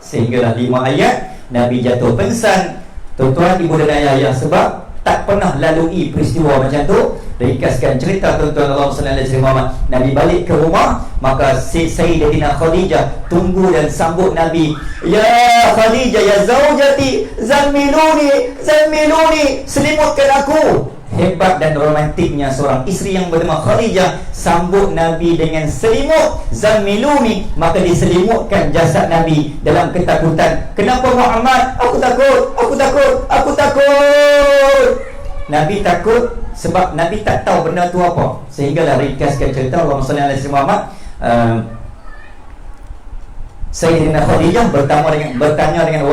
Sehinggalah 5 ayat Nabi jatuh pingsan. Tuan-tuan, ibu dan ayah yang sebab tak pernah lalui peristiwa macam tu, ringkaskan cerita tuan-tuan Allah sallallahu alaihi wasallam. Nabi balik ke rumah, maka Sayyidatina Khadijah tunggu dan sambut Nabi. Ya Khadijah, ya zaujati, zammiluni, zammiluni, selimutkan aku. Hebat dan romantiknya seorang isteri yang bernama Khadijah sambut Nabi dengan selimut, zammiluni, maka diselimutkan jasad Nabi dalam ketakutan. Kenapa Muhammad? Aku takut, aku takut, aku takut. Nabi takut sebab Nabi tak tahu benda tu apa. Sehinggalah ringkaskan cerita Allahumma salli ala sayyidina Muhammad, Sayyidina Khadijah bertanya dengan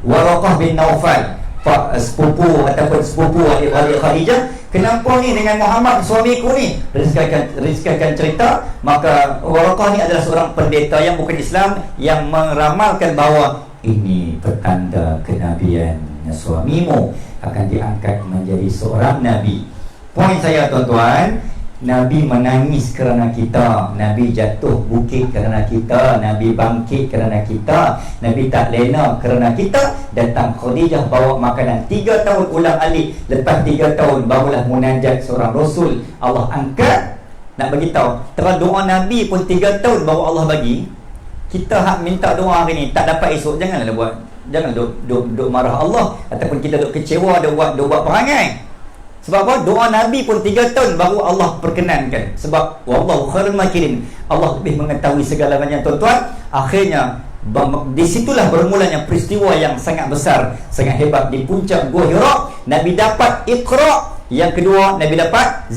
Waraqah bin Naufal, pak sepupu ataupun sepupu adik Khadijah, kenapa ni dengan Muhammad suamiku ni? Rizkakan cerita. Maka Waraqah ni adalah seorang pendeta yang bukan Islam, yang meramalkan bahawa ini pertanda kenabian suamimu akan diangkat menjadi seorang nabi. Poin saya tuan-tuan, Nabi menangis kerana kita, Nabi jatuh bukit kerana kita, Nabi bangkit kerana kita, Nabi tak lena kerana kita. Datang Khadijah bawa makanan 3 tahun ulang alik. Lepas 3 tahun barulah munajat seorang Rasul Allah angkat. Nak beritahu, terus doa Nabi pun 3 tahun baru Allah bagi. Kita hak minta doa hari ni tak dapat esok, janganlah buat. Jangan duk marah Allah, ataupun kita duk kecewa, duk buat perangai. Sebab apa? Doa Nabi pun 3 tahun baru Allah perkenankan. Sebab wallahu khairul makirin, Allah lebih mengetahui segalanya tuan-tuan. Akhirnya disitulah bermulanya peristiwa yang sangat besar, sangat hebat di puncak Gua Hira. Nabi dapat Iqra. Yang kedua Nabi dapat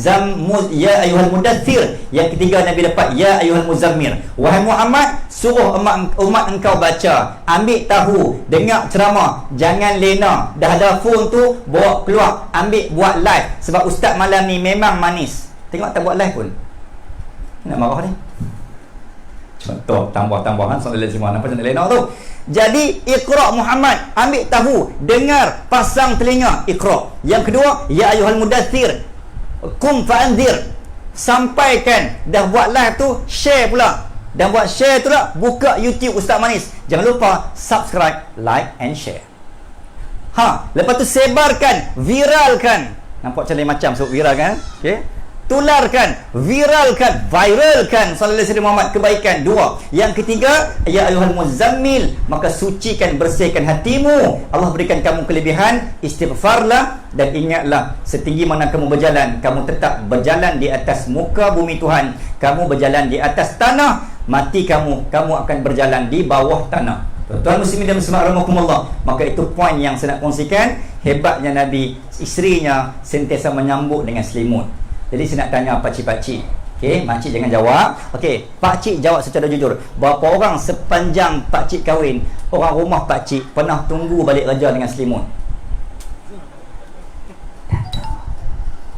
ya ayuhal mudaththir. Yang ketiga Nabi dapat ya ayuhal muzammir. Wahai Muhammad, suruh umat engkau baca, ambil tahu, dengar ceramah, jangan lena. Dah ada phone tu, bawa keluar, ambil buat live. Sebab ustaz malam ni memang manis. Tengok tak buat live pun nak marah ni. Contoh tambah-tambahan soal semua apa jangan lena tu. Jadi Iqra Muhammad, ambil tahu, dengar, pasang telinga, Iqra. Yang kedua, ya ayuhal mudaththir, qum fa'anzir. Sampaikan. Dah buat live tu, share pula. Dan buat share tu lah, buka YouTube Ustaz Manis. Jangan lupa subscribe, like and share. Lepas tu sebarkan, viralkan. Nampak macam sebut viral kan? Okey. Tularkan, viralkan, viralkan sallallahu alaihi wasallam Muhammad kebaikan. 2. Yang ketiga, ya ayuhal muzammil, maka sucikan, bersihkan hatimu. Allah berikan kamu kelebihan, istighfarlah dan ingatlah setinggi mana kamu berjalan, kamu tetap berjalan di atas muka bumi Tuhan. Kamu berjalan di atas tanah, mati kamu akan berjalan di bawah tanah. Tuan muslimin dan muslimat rahimakumullah. Maka itu poin yang saya nak kongsikan. Hebatnya Nabi, isterinya sentiasa menyambut dengan selimut. Jadi saya nak tanya pakcik-pakcik. Okey, makcik jangan jawab. Okey, pakcik jawab secara jujur. Berapa orang sepanjang pakcik kahwin, orang rumah pakcik pernah tunggu balik kerja dengan selimut?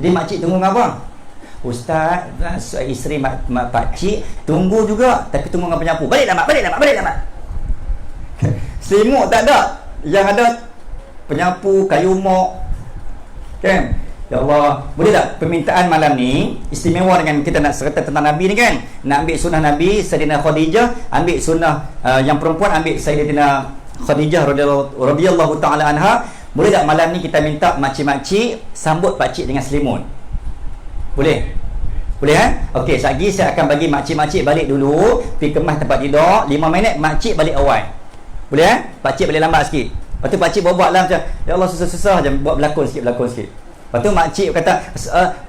Jadi makcik tunggu dengan apa? Ustaz, isteri pakcik tunggu juga, tapi tunggu dengan penyapu. Balik mak, balik mak. Selimut tak ada. Yang ada penyapu, kayu mok. Kan? Ya Allah, boleh tak permintaan malam ni istimewa dengan kita nak serta tentang Nabi ni kan? Nak ambil sunnah Nabi, Sayyidina Khadijah, ambil sunnah yang perempuan, ambil Sayyidina Khadijah radhiyallahu ta'ala anha. Boleh tak malam ni kita minta makcik-makcik sambut pakcik dengan selimut? Boleh? Boleh Okey, sekejap lagi saya akan bagi makcik-makcik balik dulu, pergi kemas tempat tidur. 5 minit makcik balik awal. Boleh pakcik balik lambat sikit. Lepas tu pakcik buat lah macam, ya Allah susah-susah je, buat berlakon sikit. Lepas tu makcik kata,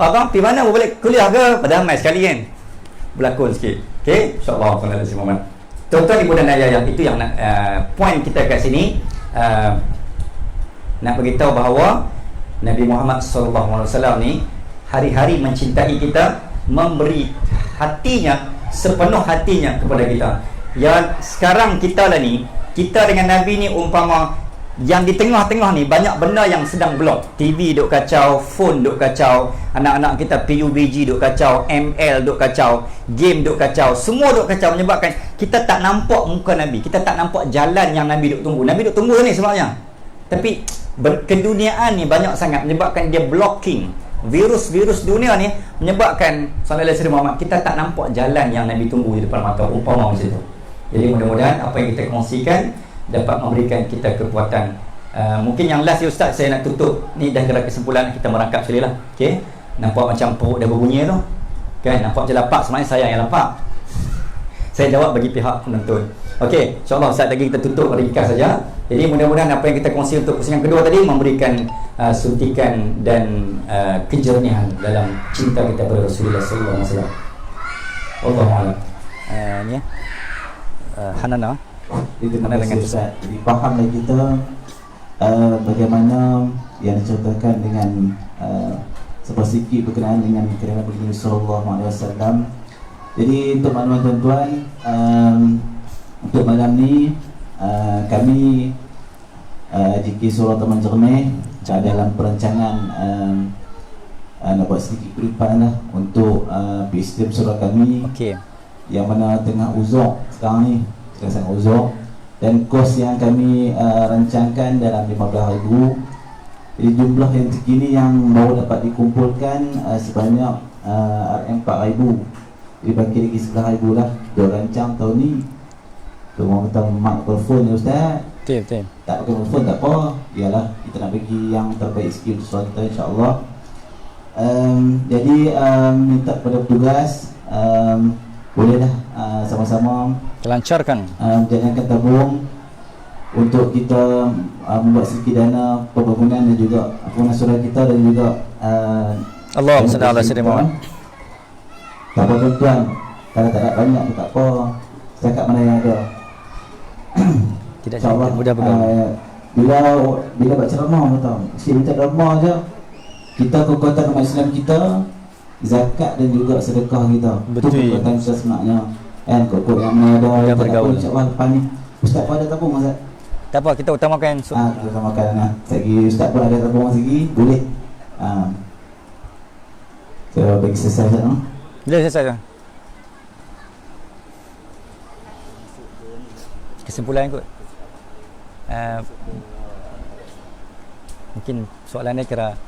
abang pergi mana, mau balik kuliah ke? Padahal mai sekali kan, berlakon sikit. Okey, insyaAllah. Tuan-tuan, ibu dan ayah, itu yang point kita kat sini. Nak beritahu bahawa Nabi Muhammad SAW ni hari-hari mencintai kita, memberi hatinya, sepenuh hatinya kepada kita. Yang sekarang kita lah ni, kita dengan Nabi ni umpama yang di tengah-tengah ni banyak benda yang sedang blok. TV duk kacau, phone duk kacau, anak-anak kita PUBG duk kacau, ML duk kacau, game duk kacau, semua duk kacau, menyebabkan kita tak nampak muka Nabi, kita tak nampak jalan yang Nabi duk tunggu. Nabi duk tunggu ni sebenarnya, tapi keduniaan ni banyak sangat menyebabkan dia blocking. Virus-virus dunia ni menyebabkan sallallahu alaihi wasallam kita tak nampak jalan yang Nabi tunggu di depan mata, umpama macam tu. Jadi mudah-mudahan apa yang kita kongsikan dapat memberikan kita kekuatan. Mungkin yang last ya Ustaz, saya nak tutup ni dah kira kesimpulan, kita merangkap sekali lah. Okey, nampak macam perut dah berbunyi tu kan, nampak je lapak, sebenarnya saya yang lapak. Saya jawab bagi pihak penonton. Okey, insyaAllah Ustaz lagi kita tutup ringkas saja. Jadi mudah-mudahan apa yang kita kongsi untuk pusingan kedua tadi memberikan suntikan dan kejernihan dalam cinta kita kepada Rasulullah SAW. Allahuakbar. Ni Hanana. Itu Mana dengan Ustaz. Jadi fahamlah kita bagaimana yang dicontohkan dengan sebuah sikit berkenaan dengan kerana Nabi sallallahu alaihi wasallam. Jadi untuk makluman tuan-tuan, untuk malam ni kami JK Surah Taman Jernih dalam perancangan nak buat sedikit kelipan lah untuk PSTM surah kami. Okey. Yang mana tengah uzur sekarang ni, sedang uzur, dan kos yang kami rancangkan dalam 15,000. Jadi jumlah yang terkini yang baru dapat dikumpulkan sebanyak RM4,000. Jadi bagi lagi 11,000 lah dia rancang tahun ni. Tu orang kata mikrofon ya Ustaz. Betul. Tak pakai mikrofon tak apa, ialah kita nak bagi yang terbaik sikit untuk suara kita, insyaAllah. Jadi minta kepada petugas, boleh dah sama-sama Lancarkan. jalankan tabung untuk kita membuat sedikit dana pembangunan dan juga pembangunan surau kita, dan juga Allahumma salli ala sayyidina Muhammad. tak apa tuan-tuan, kalau tak ada banyak pun tak apa, setakat mana yang ada. Tidak InsyaAllah mudah bergaul. bila buat ceramah tahu, mesti minta doa je. Kita kekuatan umat Islam kita, zakat dan juga sedekah kita. Betul. Itu kekuatan kita sebenarnya. Kan kok yang mana ada Mudah tak bergaul. apa, insya-Allah depan ni Ustaz pun ada tabung Ustaz. Tak apa, kita utamakan Kita samakan lah. Segi Ustaz pun ada tabung segi, boleh. Saya bagi selesai Ustaz. Bila selesai tu? Kesimpulan kot. Mungkin soalan ni kira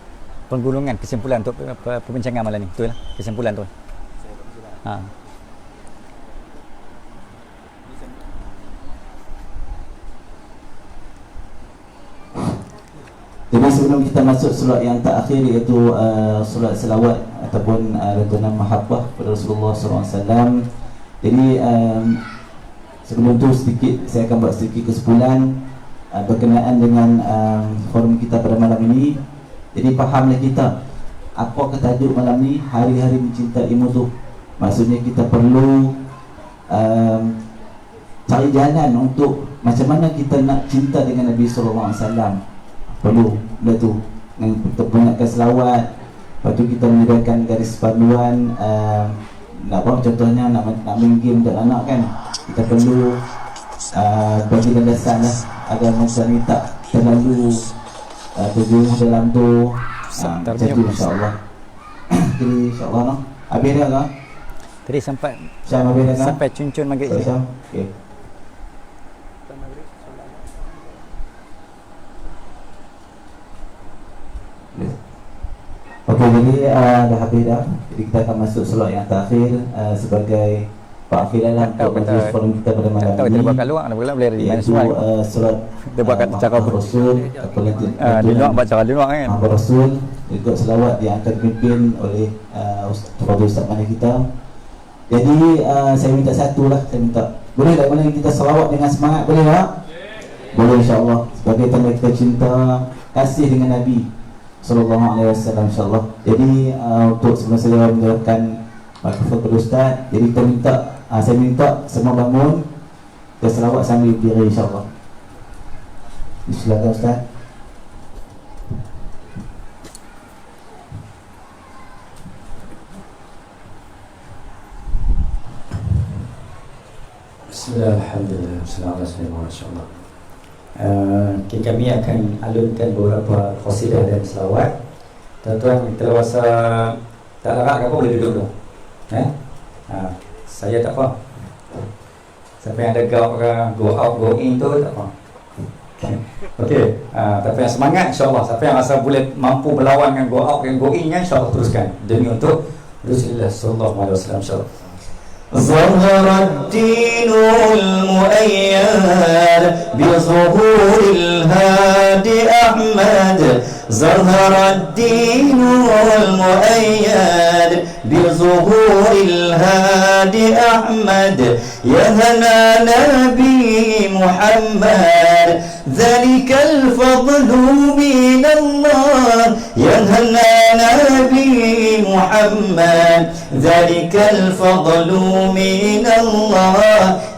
penggulungan kesimpulan untuk perbincangan malam ni. Betul lah kesimpulan tu. Jadi sebelum kita masuk surat yang terakhir, iaitu surat selawat ataupun lantunan mahabbah kepada Rasulullah SAW. Jadi sebelum tu sedikit saya akan buat sedikit kesimpulan berkenaan dengan forum kita pada malam ini. Jadi fahamlah kita apa ketajuk malam ni, hari-hari mencintaimu tu. Maksudnya kita perlu cari jalan untuk macam mana kita nak cinta dengan Nabi SAW. Perlu benda tu, kita banyakkan selawat. Lepas tu kita menyediakan garis panduan. Nak buat contohnya nak main game untuk anak kan, kita perlu bagi landasan lah agar macam ni tak terlalu terjerumus dalam tu. Macam tu insyaAllah. Jadi insyaAllah no. Habis dah kan? Tadi sampai Syam habis dah kan? sampai cun-cun maghrib. Syam? Okay. Okey, jadi dah habis dah. Jadi kita akan masuk solat yang terakhir sebagai Pak Akhiranlah tahu untuk majlis forum kita pada malam tahu ini, kita buat kat luar, nak boleh di mana iaitu semua. surat Dia buat kat cara Rasul, di luar baca cara di luar kan. Muhammad Rasul, ikut selawat yang akan dipimpin oleh Ustaz mana kita. Jadi saya minta satu lah, saya minta, boleh tak boleh kita selawat dengan semangat, boleh tak? Boleh, insyaAllah, sebagai tanda kita cinta kasih dengan Nabi Sallallahu Alaihi Wasallam, insyaAllah. Jadi untuk sebelum saya menyerahkan mikrofon kepada Ustaz, jadi kita minta, saya minta semua bangun, kita selawat sambil berdiri, insyaAllah. Silakan Ustaz. Bismillah, alhamdulillah, assalamualaikum warahmatullahi wabarakatuh. Kami akan alunkan beberapa qasidah dan selawat. Tuan-tuan, kita rasa tak larat ke apa, boleh duduk dulu. Saya tak apa. Siapa yang ada go out, go in tu tak apa. Okey, tapi yang semangat insya-Allah. Siapa yang rasa boleh mampu melawan dengan go out dan go in-nya, insya-Allah teruskan demi untuk Rasulullah sallallahu alaihi wasallam, insya-Allah. ظهر الدين المؤيد بظهور الهادي أحمد ظهر الدين المؤيد بظهور الهادي أحمد يا هنا نبي محمد ذلك الفضل من الله يا هنا نبي محمد ذلك الفضل من الله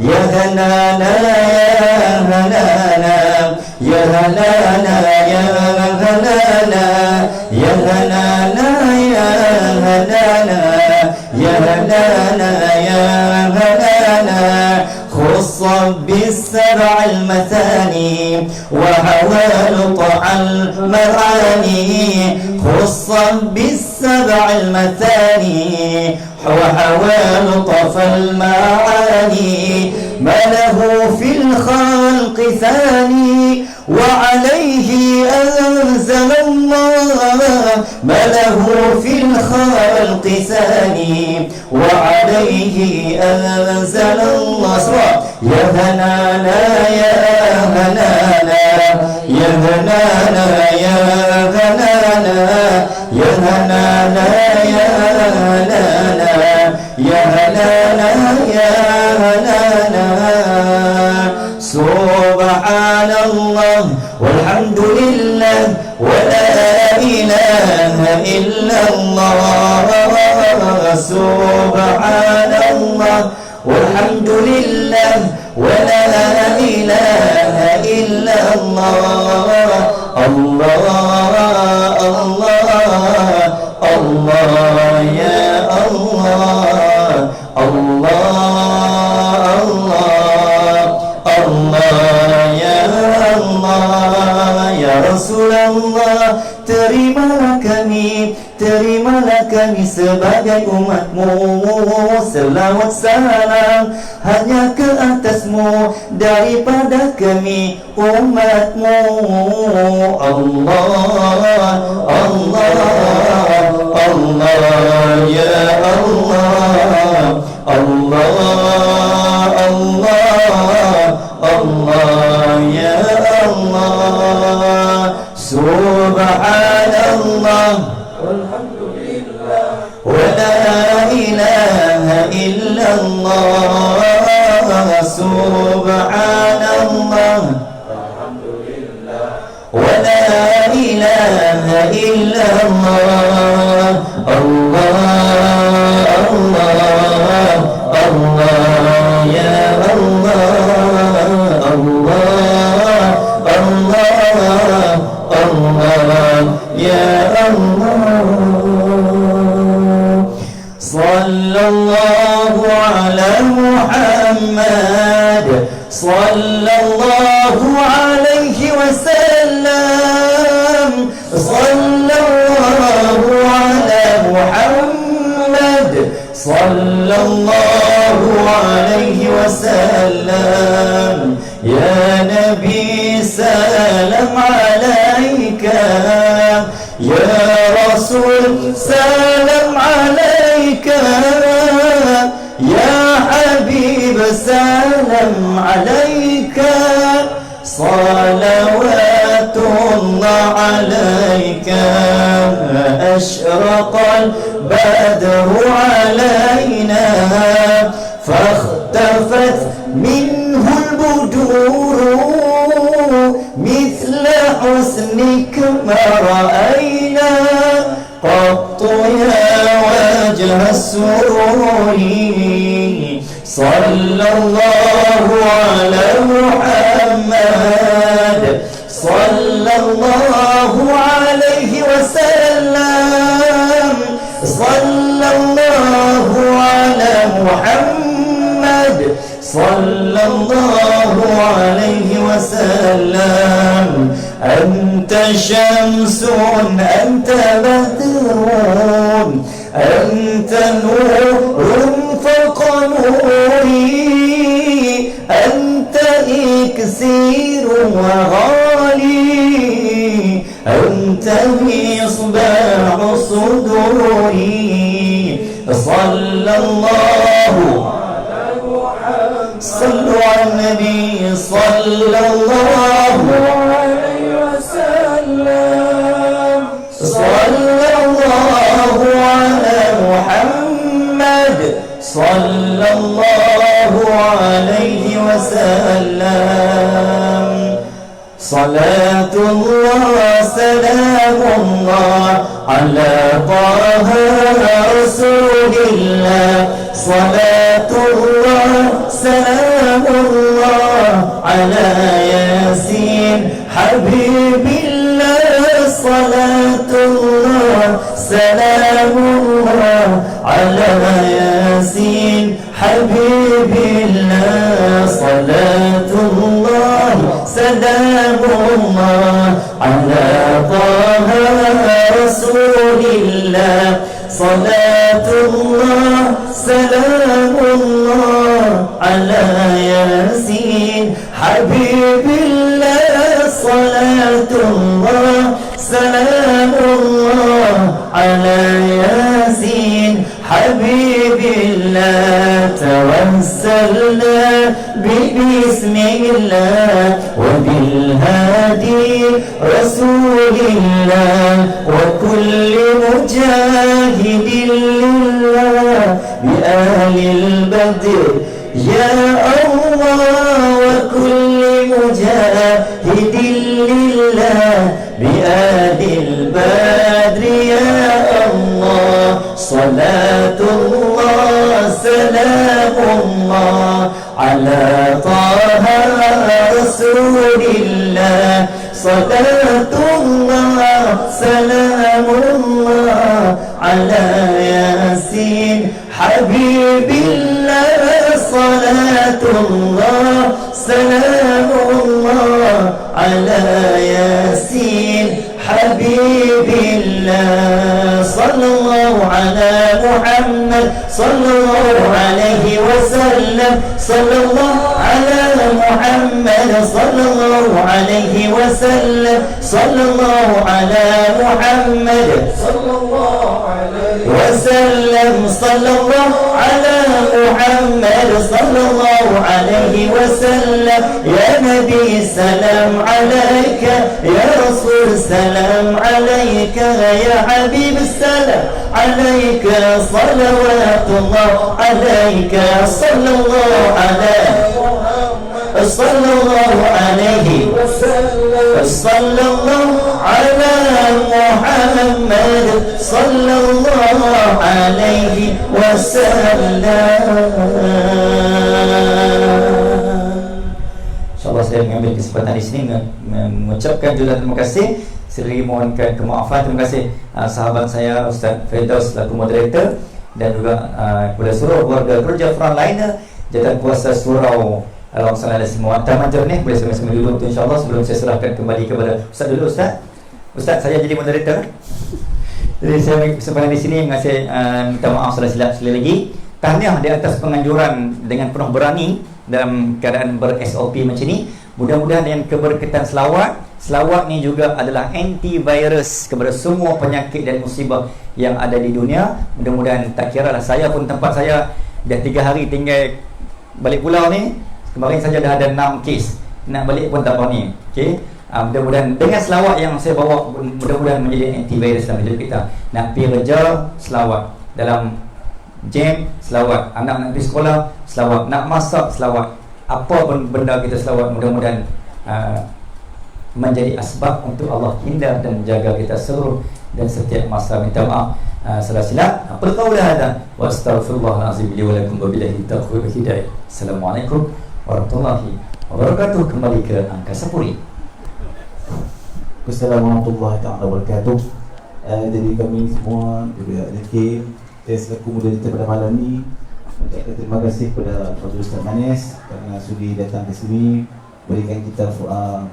يا هنانا يا هنانا يا هنانا يا هنانا يا هنانا يا هنانا يا هنانا يا هنانا خص بالسبع المثاني وهوى طع المعاني خص بالسبع المثاني وهوى لطف المعاني ما له في الخلق ثاني وعليه أنزل الله ما له في الخلق ثاني وعليه أنزل الله يا هنانا يا هنانا يا هنانا يا هنانا يا هنانا يا هنانا يا هنانا يا هنانا سبحان الله والحمد لله ولا إله إلا الله سبحان الله والحمد لله ولا إله إلا الله الله الله الله يا الله الله الله الله يا الله يا رسول الله terimalah kami sebagai umatmu selawat salam hanya ke atasmu daripada kami umatmu Allah Allah Allah ya Allah Allah Allah Allah ya Allah subhanallah walhamdulillah wa la ilaha illallah subhanallah walhamdulillah wa la ilaha illallah Allah Allah Allah ya Allah Allah Allah Allah ya Allah sallallahu ala Muhammad sallallahu alaihi wasallam sallallahu ala Muhammad sallallahu alaihi wasallam ya Nabi salam alaika ya Rasul salam alaika ya Habib وسلم عليك صلوات الله عليك أشرق البدر علينا فاختفت منه البدور مثل حسنك ما رأينا قط يا وجه السرور صلى الله على محمد صلى الله عليه وسلم صلى الله على محمد صلى الله عليه وسلم أنت شمس أنت بدر أنت نور فوق نوري أنت إكسير وغالي أنت مصباح صدوري صلى الله صلوا على النبي صلى الله عليه وسلم صلى الله على محمد صلى الله عليه وسلم صلاة الله سلام الله على طه رسول الله صلاة الله سلام الله على ياسين حبيب الله صلاة الله سلام الله على ياسين حبيب الله صلاة الله سلام الله على طه رسول الله صلاة الله سلام الله على ياسين حبيب الله صلاة الله سلام الله على ياسين حبيب الله توسلنا باسم الله وبالهادي رسول الله وكل مجاهد لله بآل البدر يا الله وكل مجاهد لله بآل البدر يا الله صلاة الله سلام الله على طه رسول الله صلاة الله سلام الله على ياسين حبيب الله صلاة الله سلام الله على ياسين حبيب الله صلى الله على محمد صلى الله عليه وسلم صلى الله على محمد صلى الله عليه وسلم صلى الله على محمد صلى الله عليه وسلم صلى الله على محمد صلى الله عليه وسلم يا نبي سلام عليك يا رسول سلام عليك يا حبيب السلام عليك صلوات الله عليك صلى الله عليه صلى الله عليه وسلم صلى الله على محمد صلى الله عليه وسلم. InsyaAllah saya mengambil kesempatan di sini mengucapkan jutaan terima kasih, serta mohonkan kemaafan. Terima kasih sahabat saya Ustaz Firdaus selaku moderator, dan juga kepada seluruh keluarga kerja frontliner jawatan kuasa surau Al-Awsal semua Taman Jernih. Boleh sama-sama duduk tu insyaAllah sebelum saya serahkan kembali kepada Ustaz dulu. Ustaz saya jadi moderator. Jadi saya ambil kesempatan di sini mengasih minta maaf salah silap sekali lagi. Tahniah di atas penganjuran dengan penuh berani dalam keadaan ber-SOP macam ni. Mudah-mudahan dengan keberkatan selawat ni juga adalah antivirus kepada semua penyakit dan musibah yang ada di dunia. Mudah-mudahan tak kira lah, saya pun tempat saya dah 3 hari tinggal balik pulau ni, Kemarin saja dah ada 6 kes. Nak balik pun tak berani. Okey. Mudah-mudahan dengan selawat yang saya bawa, mudah-mudahan menjadi antivirus dalam hidup kita. Nak pergi kerja, selawat. Dalam jam, selawat. Anak nak pergi sekolah, selawat. Nak masak, selawat. Apa pun benda kita selawat, mudah-mudahan menjadi asbab untuk Allah hindar dan menjaga kita seluruh dan setiap masa. Minta maaf salah silap. Apa qawla hada wa astaghfirullahalazim li wa lakum wa billahi taufiq hidayah. Assalamualaikum warahmatullahi wabarakatuh. Kembali ke Angkasa Puri. Assalamualaikum warahmatullahi wabarakatuh. Jadi kami semua juga Hakim dan selaku moderator pada malam ni mengucapkan terima kasih kepada Fadil Ustaz Manis kerana sudi datang ke sini berikan kita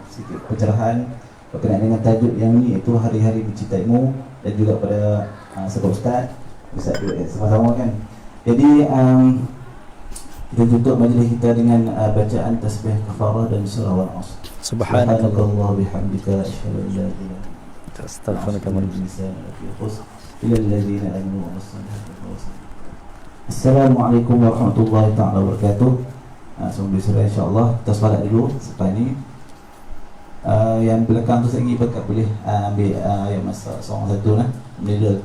sedikit pencerahan berkenaan dengan tajuk yang ni, iaitu hari-hari mencintaimu, dan juga pada sahabat Ustaz Ustaz sama-sama kan. Jadi kita tutup majlis kita dengan bacaan tasbih kafarah dan surah Al-Asr. Subhanakallah bihamdika asyhadu an la ilaha illa anta astaghfiruka wa atubu ilaik. Assalamualaikum warahmatullahi taala wabarakatuh. Sebelum diserah insyaAllah kita solat dulu sampai ni. Yang belakang tu saya ingin berkat boleh ambil ayat masa seorang satu lah. Middle